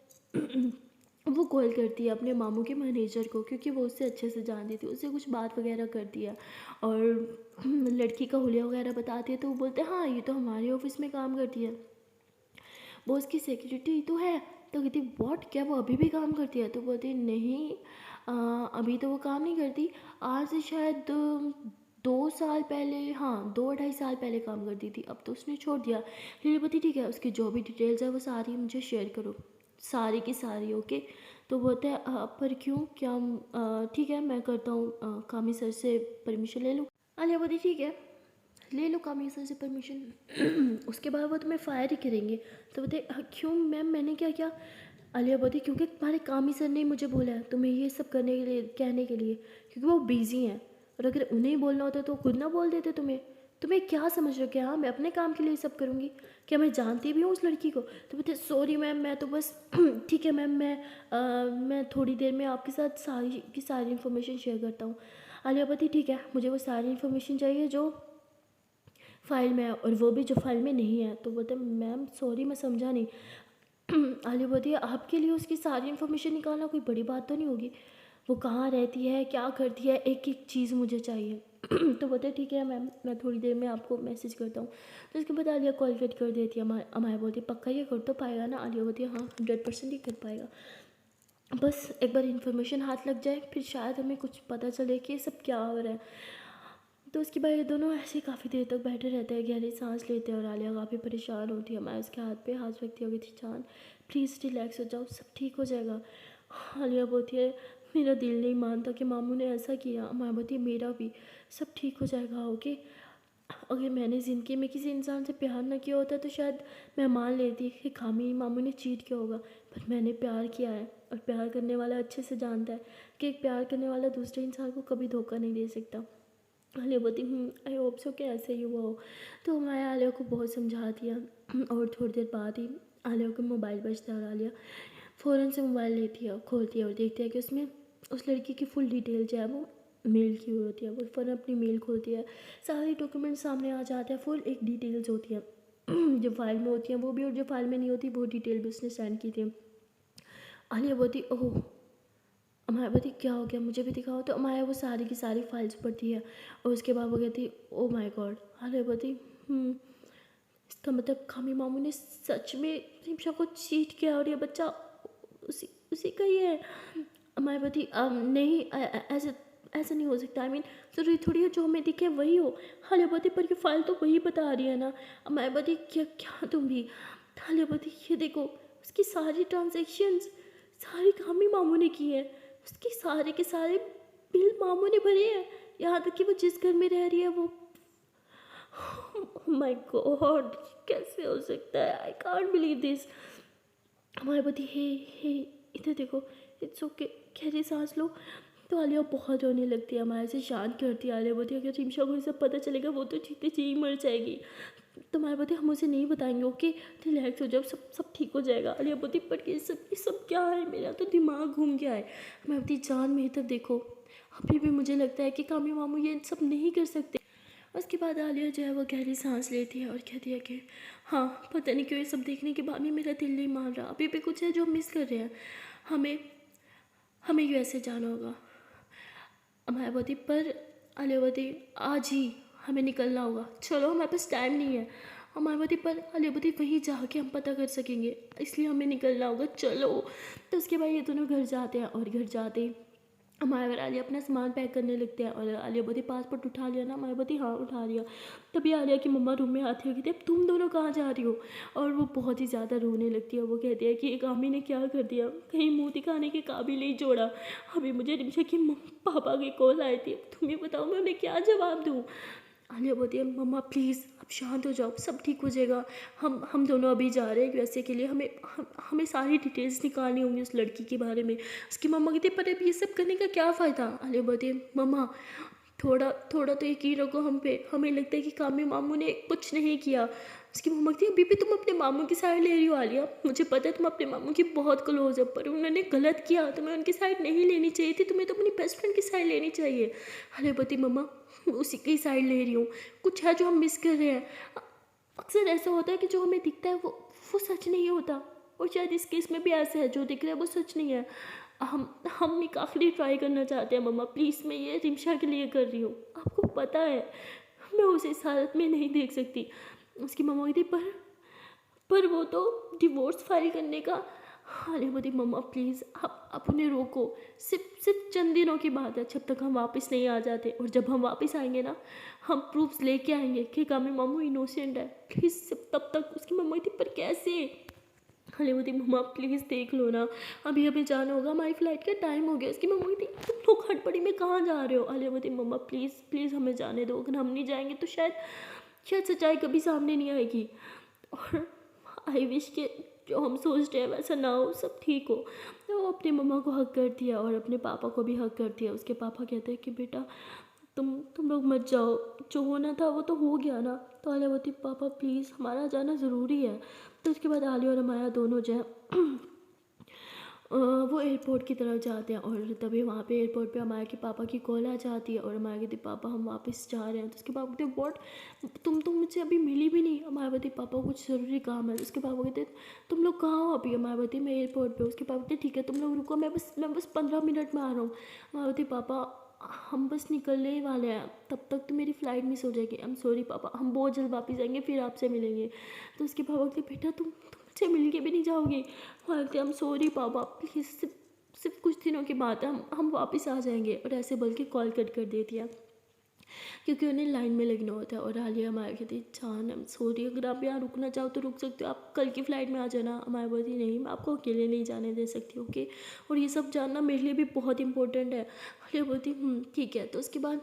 वो कॉल करती है अपने मामू के मैनेजर को, क्योंकि वो उससे अच्छे से जानती थी, उससे कुछ बात वगैरह करती है और लड़की का हुलिया वगैरह बताती है। तो वो बोलते हैं हाँ ये तो हमारे ऑफिस में काम करती है, वो उसकी सेक्रेटरी तो है। तो कहती व्हाट, क्या वो अभी भी काम करती है? तो बोलती नहीं, अभी तो वो काम नहीं करती, आज से शायद 2 साल पहले, हाँ 2-2.5 साल पहले काम करती थी, अब तो उसने छोड़ दिया। फिर बोलती ठीक है, उसकी जो भी डिटेल्स है वो सारी मुझे शेयर करो, सारी की सारी। ओके। तो बोलते हैं पर क्यों, क्या ठीक है मैं करता हूँ, कामी सर से परमिशन ले लूँ? आलिया बोलती ठीक है ले लो कामी सर से परमिशन। उसके बाद वो तुम्हें फायर ही करेंगे। तो बोलते क्यों मैम, मैंने क्या किया? आलिया बोलती क्योंकि तुम्हारे कामी सर ने मुझे बोला है तुम्हें ये सब करने के लिए, कहने के लिए, क्योंकि वो बिजी हैं, और अगर उन्हें बोलना होता तो खुद ना बोल देते तुम्हें। तुम्हें क्या समझ रहे हो कि हाँ मैं अपने काम के लिए ये सब करूँगी? क्या मैं जानती भी हूँ उस लड़की को? तो बोलते सॉरी मैम, मैं तो बस ठीक है मैम, मैं थोड़ी देर में आपके साथ सारी की सारी इन्फॉर्मेशन शेयर करता हूँ। आलिया बोलती ठीक है, मुझे वो सारी इन्फॉर्मेशन चाहिए जो फ़ाइल में है, और वो भी जो फ़ाइल में नहीं है। तो बोलते मैम सॉरी मैं समझा नहीं। आलिया बोलती है आपके लिए उसकी सारी इन्फॉर्मेशन निकालना कोई बड़ी बात तो नहीं होगी? वो कहाँ रहती है, क्या करती है, एक एक चीज़ मुझे चाहिए। तो बोलते ठीक है मैम, मैं थोड़ी देर में आपको मैसेज करता हूँ। तो उसके बाद आलिया कॉल कट कर देती है। अमाया बोलती है पक्का ये कर तो पाएगा ना? आलिया बोलती है हाँ 100% ही कर पाएगा, बस एक बार इन्फॉर्मेशन हाथ लग जाए फिर शायद हमें कुछ पता चले कि ये सब क्या हो रहा है। तो उसके बाद ये दोनों ऐसे काफ़ी देर तक बैठे रहते हैं, गहरी सांस लेते हैं, और आलिया काफ़ी परेशान होती है। मैं उसके हाथ पे हाथ रखती होगी, थी जान प्लीज़ रिलैक्स हो जाओ, सब ठीक हो जाएगा। आलिया बोलती है मेरा दिल नहीं मानता कि मामू ने ऐसा किया। मैं बोलती मेरा भी, सब ठीक हो जाएगा ओके। अगर मैंने ज़िंदगी में किसी इंसान से प्यार ना किया होता तो शायद मैं मान लेती कि खामी मामू ने चीट किया होगा, पर मैंने प्यार किया है, और प्यार करने वाला अच्छे से जानता है कि एक प्यार करने वाला दूसरे इंसान को कभी धोखा नहीं दे सकता। आलिया बोलती आई होप सो कि ऐसे ही हुआ हो। तो मैं आलिया को बहुत समझा दिया, और थोड़ी देर बाद ही आलिया को मोबाइल बजता है, और आलिया फ़ौरन से मोबाइल लेती है, खोलती है और देखती है कि उसमें उस लड़की की फुल डिटेल जो है वो मेल की हुई होती है। वो फ़ौरन अपनी मेल खोलती है, सारे डॉक्यूमेंट सामने आ जाते हैं, फुल एक डिटेल्स होती है जो फाइल में होती हैं वो भी, और जो फाइल में नहीं होती वो डिटेल भी उसने सेंड की थी। आलिया बोलती ओह, अमाया बोलती क्या हो गया, मुझे भी दिखाओ। तो अमाया वो सारी की सारी फाइल्स पढ़ती है, और उसके बाद वो कहती ओ माय गॉड। आलिया बोलती इसका मतलब खामी मामू ने सच में रिमशा को चीट किया, और ये बच्चा उसी उसी का ही है। अमाया बोलती नहीं ऐसे ऐसा नहीं हो सकता, आई मीन ज़रूरी थोड़ी है जो हमें दिखे वही हो। आलिया बोलती पर ये फाइल तो वही बता रही है ना। अमाया बोलती क्या क्या तुम भी? आलिया बोलती ये देखो उसकी सारी ट्रांजेक्शन्स सारी खामी मामू ने की है, उसके सारे के सारे बिल मामू ने भरे हैं, यहाँ तक कि वो जिस घर में रह रही है वो माय गॉड कैसे हो सकता है, आई कांट बिलीव दिस। हमारे पति हे हे इधर देखो, इट्स ओके, गहरी सांस लो। तो आलिया बहुत रोने लगती है, हमारे से शांत करती है। आलिया बोलती है अगर रिमशा को ये सब पता चलेगा वो तो जीते जी ही मर जाएगी। तो हमारे बोलते हम उसे नहीं बताएंगे ओके, रिलैक्स हो जाओ, सब सब ठीक हो जाएगा। आलिया बोलती पर ये सब क्या है, मेरा तो दिमाग घूम गया है। मैं बोलती जान मेरी तरफ देखो, अभी भी मुझे लगता है कि कामी मामू ये सब नहीं कर सकते। उसके बाद आलिया जो है वो गहरी सांस लेती है और कहती है कि हाँ पता नहीं क्यों ये सब देखने के बाद भी मेरा दिल नहीं मान रहा, अभी भी कुछ है जो हम मिस कर रहे हैं, हमें हमें यूएसए जाना होगा। मायावती पर आलियावती आज ही हमें निकलना होगा, चलो हमारे पास टाइम नहीं है। और मायावती पर आलियावती वहीं जाके हम पता कर सकेंगे, इसलिए हमें निकलना होगा, चलो। तो उसके बाद ये दोनों घर जाते हैं, और घर जाते ही मायावर आलिया अपना सामान पैक करने लगते हैं। और आलिया बोलती पासपोर्ट उठा लिया ना? मायावती हाँ उठा लिया। तभी आलिया की मम्मा रूम में आती है, कहती है अब तुम दोनों कहाँ जा रही हो? और वो बहुत ही ज़्यादा रोने लगती है। वो कहती है कि एक आमी ने क्या कर दिया, कहीं मुँह दिखाने के काबिल ही जोड़ा। अभी मुझे रिमशा की पापा की कॉल आई थी, तुम ही बताओ मैं उन्हें क्या जवाब दूँ। आलिया बोलती है मम्मा प्लीज़ अब शांत हो जाओ, सब ठीक हो जाएगा। हम दोनों अभी जा रहे हैं यूएसए के लिए, हमें सारी डिटेल्स निकालनी होंगी उस लड़की के बारे में। उसकी मम्मा कहती है पर अब ये सब करने का क्या फ़ायदा? आलिया बोलती है मम्मा थोड़ा थोड़ा तो यकीन रखो हम पे, हमें लगता है कि कामी मामू ने कुछ नहीं किया। उसकी मम्मा कहती है अभी भी तुम अपने मामू की साइड ले रही हो आलिया, मुझे पता है तुम अपने मामू की बहुत क्लोज हो, पर उन्होंने गलत किया, तुम्हें उनकी साइड नहीं लेनी चाहिए थी, तुम्हें तो अपनी बेस्ट फ्रेंड की साइड लेनी चाहिए। आलिया बोलती मम्मा उसी की साइड ले रही हूँ, कुछ है जो हम मिस कर रहे हैं। अक्सर ऐसा होता है कि जो हमें दिखता है वो सच नहीं होता। और शायद इस केस में भी ऐसा है, जो दिख रहा है वो सच नहीं है। हम एक आखिरी ट्राई करना चाहते हैं मम्मा, प्लीज़ मैं ये रिमशा के लिए कर रही हूँ। आपको पता है मैं उसे इस हालत में नहीं देख सकती। उसकी मम्मा कहती पर वो तो डिवोर्स फाइल करने का। अरे बोली मम्मा प्लीज़ आप उन्हें रोको, सिर्फ चंद दिनों की बात है, जब तक हम वापस नहीं आ जाते। और जब हम वापस आएंगे ना, हम प्रूफ्स लेके आएंगे कि कामी मामू इनोसेंट है। प्लीज़ सिर्फ तब तक। उसकी मम्मा थी पर कैसे। अरे बोली मम्मा प्लीज़ देख लो ना, अभी अभी जाना होगा, हमारी फ़्लाइट का टाइम हो गया। उसकी मम्मा थी तुम लोग हड़बड़ी में कहाँ जा रहे हो। अरे बोली मम्मा प्लीज़ प्लीज़ हमें जाने दो, अगर हम नहीं जाएंगे तो शायद सच्चाई कभी सामने नहीं आएगी। और आई विश के जो हम सोचते हैं वैसा ना हो, सब ठीक हो। तो वो अपनी मम्मा को हक कर दिया और अपने पापा को भी हक कर दिया। उसके पापा कहते हैं कि बेटा तुम लोग मत जाओ, जो होना था वो तो हो गया ना। तो आलिया बोलती पापा प्लीज़ हमारा जाना ज़रूरी है। तो उसके बाद आलिया और अमाया दोनों जो है वो एयरपोर्ट की तरफ जाते हैं। और तभी वहाँ पे एयरपोर्ट पे अमाया के पापा की कॉल आ जाती है और अमाया कहती पापा हम वापस जा रहे हैं। तो उसके पापा कहते व्हाट, तुम तो मुझसे अभी मिली भी नहीं। अमाया बोलती पापा कुछ ज़रूरी काम है। उसके पापा कहते तुम लोग कहाँ हो अभी। अमाया बोलती मैं एयरपोर्ट पे। उसके पापा कहते ठीक है तुम लोग रुको, मैं बस 15 मिनट में आ रहा हूँ। अमाया बोलती पापा हम बस निकलने ही वाले हैं, तब तक तो मेरी फ़्लाइट मिस हो जाएगी। आई एम सॉरी पापा, हम बहुत जल्द वापस आएंगे फिर आपसे मिलेंगे। तो उसके पापा कहते बेटा तुम मुझसे मिल के भी नहीं जाओगी। बोलते हम सॉरी पापा प्लीज़, सिर्फ कुछ दिनों की बात है, हम वापस आ जाएंगे। और ऐसे बोल के कॉल कट कर देती है क्योंकि उन्हें लाइन में लगना होता है। और आलिया अमाया कहती जान आई एम सॉरी, अगर आप यहाँ रुकना चाहो तो रुक सकते हो, आप कल की फ़्लाइट में आ जाना। अमाया बोलती नहीं मैं आपको अकेले नहीं जाने दे सकती, ओके। और ये सब जानना मेरे लिए भी बहुत इंपॉर्टेंट है। आलिया बोलती ठीक है। तो उसके बाद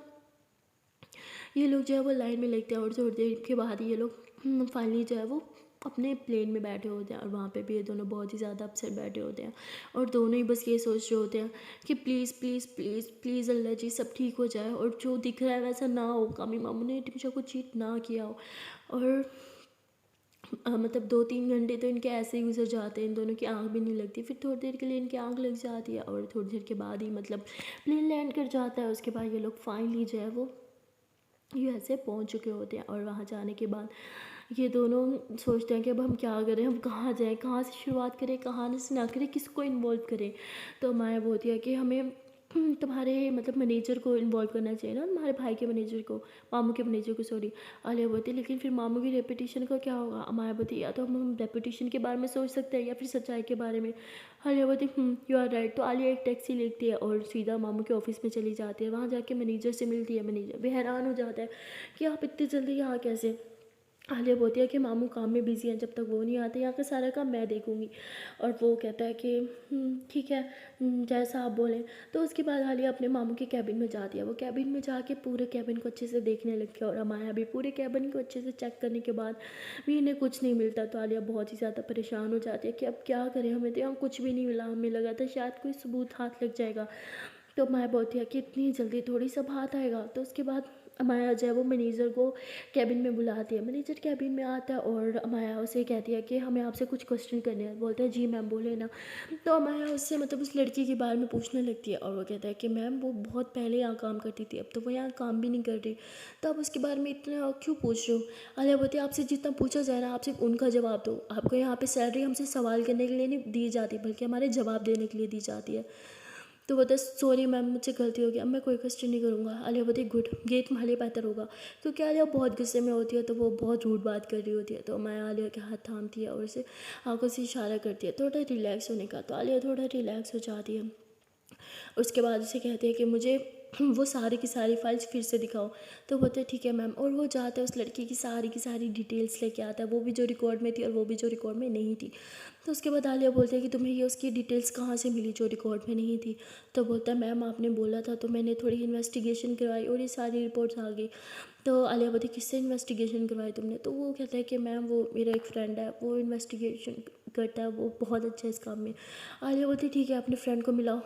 ये लोग जो है वो लाइन में लगते हैं और थोड़ी देर के बाद ये लोग फाइनली जो है वो अपने प्लेन में बैठे होते हैं। और वहाँ पे भी ये दोनों बहुत ही ज़्यादा अपसेट बैठे होते हैं और दोनों ही बस ये सोच रहे होते हैं कि प्लीज़ प्लीज़ प्लीज़ प्लीज़ अल्लाह जी सब ठीक हो जाए और जो दिख रहा है वैसा ना हो, कामी मामू ने टिमशा को चीट ना किया हो। और मतलब 2-3 घंटे तो इनके ऐसे ही गुजर जाते हैं, इन दोनों की आँख भी नहीं लगती। फिर थोड़ी देर के लिए इनकी आँख लग जाती है और थोड़ी देर के बाद ही मतलब प्लेन लैंड कर जाता है। उसके बाद ये लोग फाइनली जो है वो यूएसए पहुंच चुके होते हैं। और वहाँ जाने के बाद ये दोनों सोचते हैं कि अब हम क्या करें, हम कहाँ जाएं, कहाँ से शुरुआत करें, कहाँ से ना करें, किसको इन्वॉल्व करें। तो माया बोलती है कि हमें तुम्हारे मतलब मैनेजर को इन्वॉल्व करना चाहिए ना, तुम्हारे भाई के मैनेजर को, मामू के मैनेजर को, सॉरी। आलिया बोलती लेकिन फिर मामू की रेपुटेशन का क्या होगा। माया बोलती या तो हम रेपुटेशन के बारे में सोच सकते हैं या फिर सच्चाई के बारे में। आलिया बोलती यू आर राइट। तो आलिया एक टैक्सी लेती है और सीधा मामू के ऑफिस में चली जाती है। वहाँ जाके मैनेजर से मिलती है। मैनेजर भी हैरान हो जाता है कि आप इतनी जल्दी यहाँ कैसे। आलिया बोलती है कि मामू काम में बिज़ी हैं, जब तक वो नहीं आते यहाँ का सारा काम मैं देखूँगी। और वो कहता है कि ठीक है, जैसा आप बोलें। तो उसके बाद आलिया अपने मामू के कैबिन में जाती है। वो कैबिन में जाके पूरे कैबिन को अच्छे से देखने लगती है और अमाया भी पूरे कैबिन को अच्छे से चेक करने के बाद भी इन्हें कुछ नहीं मिलता। तो आलिया बहुत ही ज़्यादा परेशान हो जाती है कि अब क्या करें, हमें तो यहाँ कुछ भी नहीं मिला। हमें लगा था शायद कोई सबूत हाथ लग जाएगा। तो अमाया बोलती है कि इतनी जल्दी थोड़ी सब हाथ आएगा। तो उसके बाद अमाया जो है वो मैनेजर को कैबिन में बुलाती है। मैनेजर कैबिन में आता है और अमाया उसे कहती है कि हमें आपसे कुछ क्वेश्चन करने हैं। बोलते हैं जी मैम बोले ना। तो अमाया उससे मतलब उस लड़की के बारे में पूछने लगती है और वो कहता है कि मैम वो बहुत पहले यहाँ काम करती थी, अब तो वो यहाँ काम भी नहीं कर रही, तो आप उसके बारे में इतना क्यों पूछ रहे हो। आलिया बोलती है आपसे जितना पूछा जाए ना आप सिर्फ उनका जवाब दो। आपको यहाँ पे सैलरी हमसे सवाल करने के लिए नहीं दी जाती बल्कि हमारे जवाब देने के लिए दी जाती है। तो बोलता सॉरी मैम मुझसे गलती हो गई, अब मैं कोई क्वेश्चन नहीं करूँगा। आलिया बोलती गुड, ये तुम्हारे लिए बेहतर होगा। क्योंकि आलिया बहुत गुस्से में होती है तो वो बहुत रूड बात कर रही होती है। तो मैं आलिया के हाथ थामती है और उसे आंखों से इशारा करती है थोड़ा रिलैक्स होने का। तो आलिया थोड़ा रिलैक्स हो जाती है। उसके बाद उसे कहते हैं कि मुझे वो सारी की सारी फाइल्स फिर से दिखाओ। तो बोलते हैं ठीक है मैम। और वो जाता है उस लड़की की सारी डिटेल्स लेके आता है, वो भी जो रिकॉर्ड में थी और वो भी जो रिकॉर्ड में नहीं थी। तो उसके बाद आलिया बोलते हैं कि तुम्हें ये उसकी डिटेल्स कहाँ से मिली जो रिकॉर्ड में नहीं थी। तो बोलता है मैम आपने बोला था तो मैंने थोड़ी इन्वेस्टिगेशन करवाई और ये सारी रिपोर्ट्स आ गई। तो आलिया बोलती किससे इन्वेस्टिगेशन करवाई तुमने। तो वो कहता है कि मैम वो मेरा एक फ्रेंड है, वो इन्वेस्टिगेशन करता है, वो बहुत अच्छा है इस काम में। आलिया बोलती ठीक है अपने फ्रेंड को मिलाओ,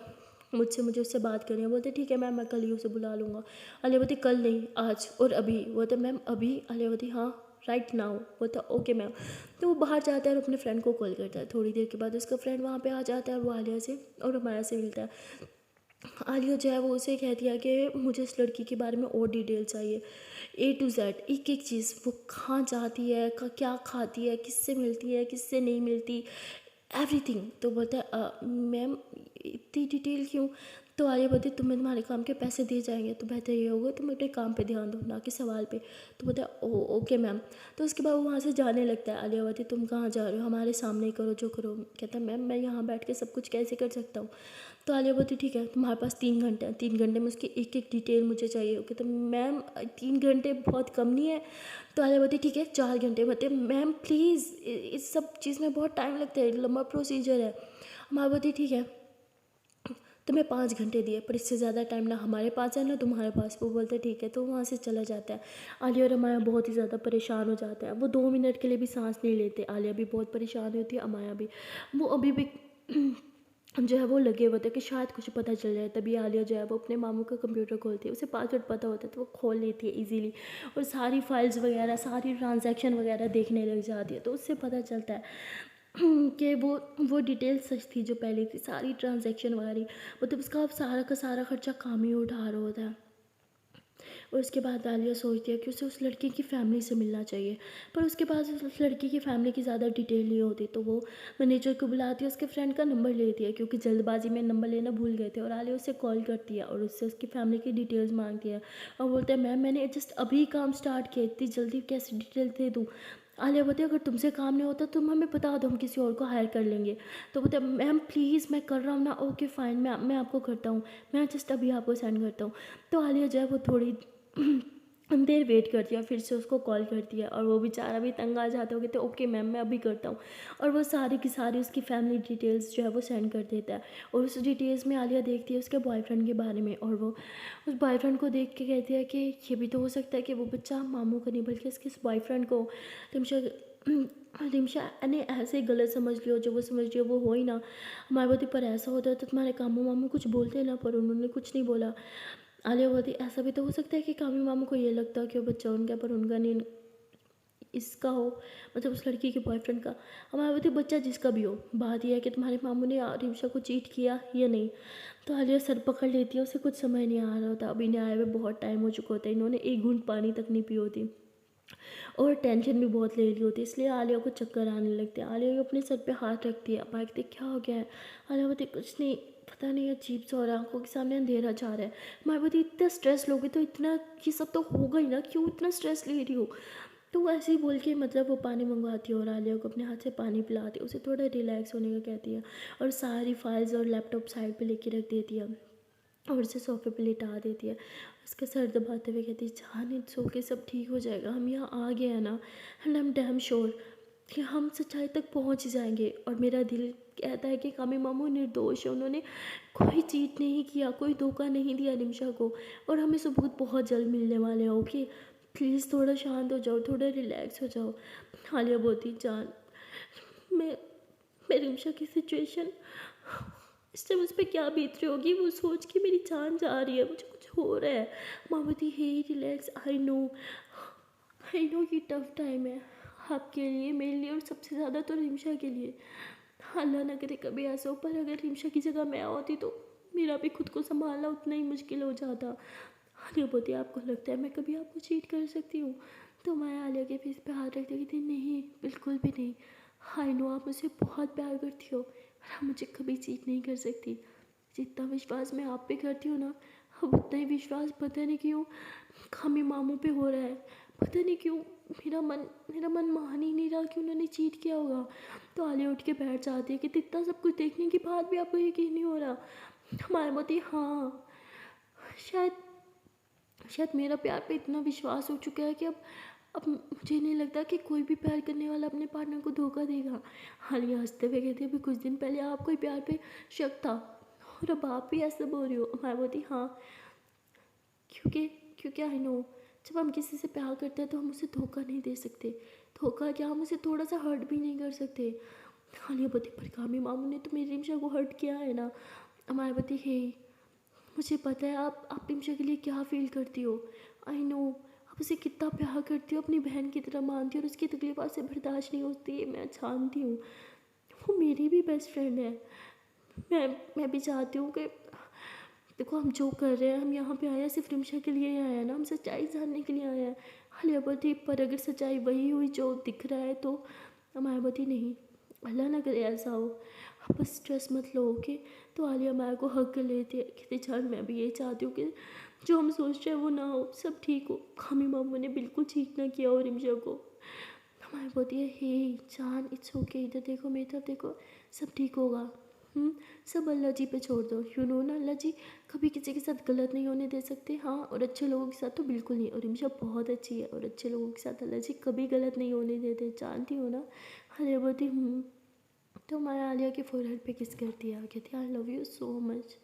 मुझे उससे बात करनी है। बोलते ठीक है मैम मैं कल ही उसे बुला लूँगा। आलिया बोलती कल नहीं आज और अभी। बोलते मैम अभी। आलिया बोलती हाँ राइट नाउ। बोलता ओके मैम। तो वो बाहर जाता है और अपने फ्रेंड को कॉल करता है। थोड़ी देर के बाद उसका फ्रेंड वहाँ पे आ जाता है और वो आलिया से और अमाया से मिलता है। आलिया जो है वो उसे कहती है कि मुझे इस लड़की के बारे में और डिटेल चाहिए, A to Z एक एक चीज़, वो कहाँ जाती है, क्या खाती है, किससे मिलती है, किससे नहीं मिलती, एवरीथिंग। तो बोलता है मैम इतनी डिटेल क्यों? तो आलिया बोलती तुम्हें तुम्हारे काम के पैसे दिए जाएंगे तो बेहतर ये होगा तुम अपने काम पे ध्यान दो ना कि सवाल पे। तो बोलता है ओ ओके मैम। तो उसके बाद वो वहाँ से जाने लगता है। आलिया बोलती तुम कहाँ जा रहे हो, हमारे सामने ही करो जो करो। कहता है मैम मैं यहाँ बैठ के सब कुछ कैसे कर सकता हूँ? तो आलिया बोलती ठीक है तुम्हारे पास 3 घंटे हैं, 3 घंटे में उसकी एक एक डिटेल मुझे चाहिए। कहते मैम 3 घंटे बहुत कम नहीं है? तो आलिया बोलती ठीक है 4 घंटे। बोलते मैम प्लीज़ इस सब चीज़ में बहुत टाइम लगता है, लंबा प्रोसीजर है। हमारा बोलती ठीक है तुम्हें 5 घंटे दिए पर इससे ज़्यादा टाइम ना हमारे पास है ना तुम्हारे पास। वो बोलते ठीक है। तो वहाँ से चला जाता है। आलिया और अमाया बहुत ही ज़्यादा परेशान हो जाते हैं। वो 2 मिनट के लिए भी सांस नहीं लेते। आलिया भी बहुत परेशान होती है, अमाया भी। वो अभी भी जो है वो लगे हुए थे कि शायद कुछ पता चल जाए। तभी आलिया जो है वो अपने मामू का कंप्यूटर खोलती है। उसे पासवर्ड पता होता है तो वो खोल लेती है इजीली और सारी फाइल्स वगैरह सारी ट्रांजैक्शन वगैरह देखने लग जाती है। तो उससे पता चलता है कि वो डिटेल सच थी जो पहले थी, सारी ट्रांजैक्शन वगैरह। मतलब उसका सारा का सारा खर्चा काम ही उठा रहा होता है। और उसके बाद आलिया सोचती है कि उसे उस लड़की की फ़ैमिली से मिलना चाहिए, पर उसके पास उस लड़की की फ़ैमिली की ज़्यादा डिटेल नहीं होती। तो वो मैनेजर को बुलाती है, उसके फ्रेंड का नंबर लेती है क्योंकि जल्दबाजी में नंबर लेना भूल गए थे। और आलिया उसे कॉल करती है और उससे उसकी फ़ैमिली की डिटेल्स मांगती है और बोलते हैं मैम मैंने जस्ट अभी काम स्टार्ट किया, इतनी जल्दी कैसे डिटेल दे दूँ? आलिया बोलती है अगर तुमसे काम नहीं होता तुम हमें बता दो, हम किसी और को हायर कर लेंगे। तो बोलते हैं मैम प्लीज़ मैं कर रहा हूँ ना। ओके फ़ाइन मैं आपको करता हूँ, मैं जस्ट अभी आपको सेंड करता हूँ। तो आलिया जो है वो थोड़ी देर वेट करती है और फिर से उसको कॉल करती है और वो बेचारा भी तंग आ जाता है। वो कहते हैं ओके मैम मैं अभी करता हूँ। और वो सारी की सारी उसकी फैमिली डिटेल्स जो है वो सेंड कर देता है। और उस डिटेल्स में आलिया देखती है उसके बॉयफ्रेंड के बारे में और वो उस बॉयफ्रेंड को देख के कहती है कि ये भी तो हो सकता है कि वो बच्चा मामू का नहीं बल्कि उसके बॉयफ्रेंड को रिमशा रिमशा ने ऐसे ही गलत समझ लियो, जो वो समझ लियो वो हो ही ना। हमारे बोलती पर ऐसा होता है तो तुम्हारे कामू मामू कुछ बोलते ना, पर उन्होंने कुछ नहीं बोला। आलिया बोलती ऐसा भी तो हो सकता है कि कामी मामू को ये लगता है कि वो बच्चा उनका पर उनका नहीं, इसका हो, मतलब उस लड़की के बॉयफ्रेंड का। हमारा बोलती बच्चा जिसका भी हो, बात यह है कि तुम्हारे मामू ने रिमशा को चीट किया या नहीं। तो आलिया सर पकड़ लेती है, उसे कुछ समझ नहीं आ रहा होता। अभी नहीं आए हुए बहुत टाइम हो चुका होता है, इन्होंने एक घूंट पानी तक नहीं पी होती और टेंशन भी बहुत ले ली होती है, इसलिए आलिया को चक्कर आने लगते हैं। आलिया अपने सर पे हाथ रखती है, भागते क्या हो गया है? आलिया बोलती कुछ नहीं, पता नहीं अजीब सा हो रहा है, आंखों के सामने अंधेरा जा रहा है। मैं बोलती इतना स्ट्रेस लोगे तो इतना ये सब तो होगा ही ना, क्यों इतना स्ट्रेस ले रही हो? तो वो ऐसे ही बोल के मतलब वो पानी मंगवाती है और आलिया को अपने हाथ से पानी पिलाती है, उसे थोड़ा रिलैक्स होने का कहती है और सारी फाइल्स और लैपटॉप साइड पे लेके रख देती है और उसे सोफे पे लिटा देती है। उसका सर दबाते हुए कहती है जान इट्स ओके, सब ठीक हो जाएगा, हम यहाँ आ गए हैं ना, and I am damn sure कि हम सच्चाई तक पहुँच ही जाएंगे। और मेरा दिल कहता है कि कामी मामू निर्दोष है, उन्होंने कोई चीट नहीं किया, कोई धोखा नहीं दिया रिमशा को, और हमें सबूत बहुत जल्द मिलने वाले हैं। ओके प्लीज़ थोड़ा शांत हो जाओ, थोड़ा रिलैक्स हो जाओ। हालिया बोलती जान मैं मैं रिमशा की सिचुएशन इस टाइम उस पर क्या बीत रही होगी वो सोच के मेरी जान जा रही है, मुझे कुछ हो रहा है। मामूदी हे रिलैक्स, आई नो ये टफ टाइम है आपके लिए, मेरे लिए और सबसे ज़्यादा तो रिमशा के लिए। अल्लाह ना करे कभी ऐसा हो, पर अगर रिमशा की जगह मैं होती तो मेरा भी खुद को संभालना उतना ही मुश्किल हो जाता। आलिया बोलती आपको लगता है मैं कभी आपको चीट कर सकती हूँ? तो मैं आलिया के फेस पे हाथ रखती थी नहीं बिल्कुल भी नहीं। आई नो आप मुझसे बहुत प्यार करती हो और आप मुझे कभी चीट नहीं कर सकती। जितना विश्वास मैं आप पे करती हूँ ना, अब उतना ही विश्वास पता नहीं क्यों खामी मामू पे हो रहा है। पता नहीं क्यों मेरा मन मान ही नहीं रहा कि उन्होंने चीट किया होगा। तो आलिया उठ के बैठ जाती है कि इतना सब कुछ देखने के बाद भी आपको यकीन नहीं हो रहा? हमारे मोती हाँ, शायद शायद मेरा प्यार पे इतना विश्वास हो चुका है कि अब मुझे नहीं लगता कि कोई भी प्यार करने वाला अपने पार्टनर को धोखा देगा। हालिया हंसते हुए कहती है अभी कुछ दिन पहले आपको ही प्यार पे शक था और अब आप भी ऐसा बोल रही हो। मैं बोलती हाँ, क्योंकि क्योंकि आई नो जब हम किसी से प्यार करते हैं तो हम उसे धोखा नहीं दे सकते। धोखा क्या, हम उसे थोड़ा सा हर्ट भी नहीं कर सकते। हालिया बोलती पर कामी मामू ने तो मेरी रिमशा को हर्ट किया है ना। हमारे बोलती हे मुझे पता है आप रिमशा के लिए क्या फील करती हो। आई नो आप उसे कितना प्यार करती हो, अपनी बहन की तरह मानती हो और उसकी तकलीफ से बर्दाश्त नहीं होती, मैं जानती हूँ। वो मेरी भी बेस्ट फ्रेंड है। मैं भी चाहती हूँ कि देखो हम जो कर रहे हैं, हम यहाँ पे आए हैं सिर्फ रिमशा के लिए आए हैं ना, हम सच्चाई जानने के लिए आए हैं। हालिया बोलती पर अगर सच्चाई वही हुई जो दिख रहा है तो। मायावती नहीं, अल्लाह ना करे ऐसा हो। आप बस स्ट्रेस मत लो, ओके। तो आलिया माया को हक कर लेती है, कहती जान मैं भी यही चाहती हूँ कि जो हम सोच रहे हैं वो ना हो, सब ठीक हो। हमी मामू ने बिल्कुल ठीक ना किया और रिमशा को। हमारी बोलती है हे जान इट्स ओके, इधर देखो मेरी तरफ देखो, सब ठीक होगा। सब अल्लाह जी पे छोड़ दो। यू नो ना, अल्लाह जी कभी किसी के साथ गलत नहीं होने दे सकते। हाँ, और अच्छे लोगों के साथ तो बिल्कुल नहीं। और रिमशा बहुत अच्छी है और अच्छे लोगों के साथ अल्लाह जी कभी गलत नहीं होने देते, जानती हो ना। अरे बोलती तो मैं आलिया के फोरहेड पे किस करती है, कहती I love you so much.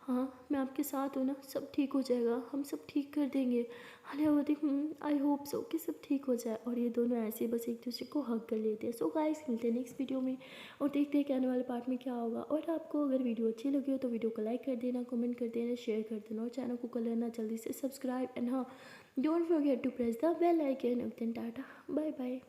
हाँ, मैं आपके साथ हूँ ना, सब ठीक हो जाएगा, हम सब ठीक कर देंगे। आलिया बोलती आई होप सो कि सब ठीक हो जाए। और ये दोनों ऐसे ही बस एक दूसरे को हक कर लेते हैं। सो गाइस, मिलते हैं नेक्स्ट वीडियो में और देखते हैं कि आने वाले पार्ट में क्या होगा। और आपको अगर वीडियो अच्छी लगी हो तो वीडियो को लाइक कर देना, कमेंट कर देना, शेयर कर देना और चैनल को कर लेना जल्दी से सब्सक्राइब। एंड हाँ, don't forget to press the bell icon. Tata, bye bye.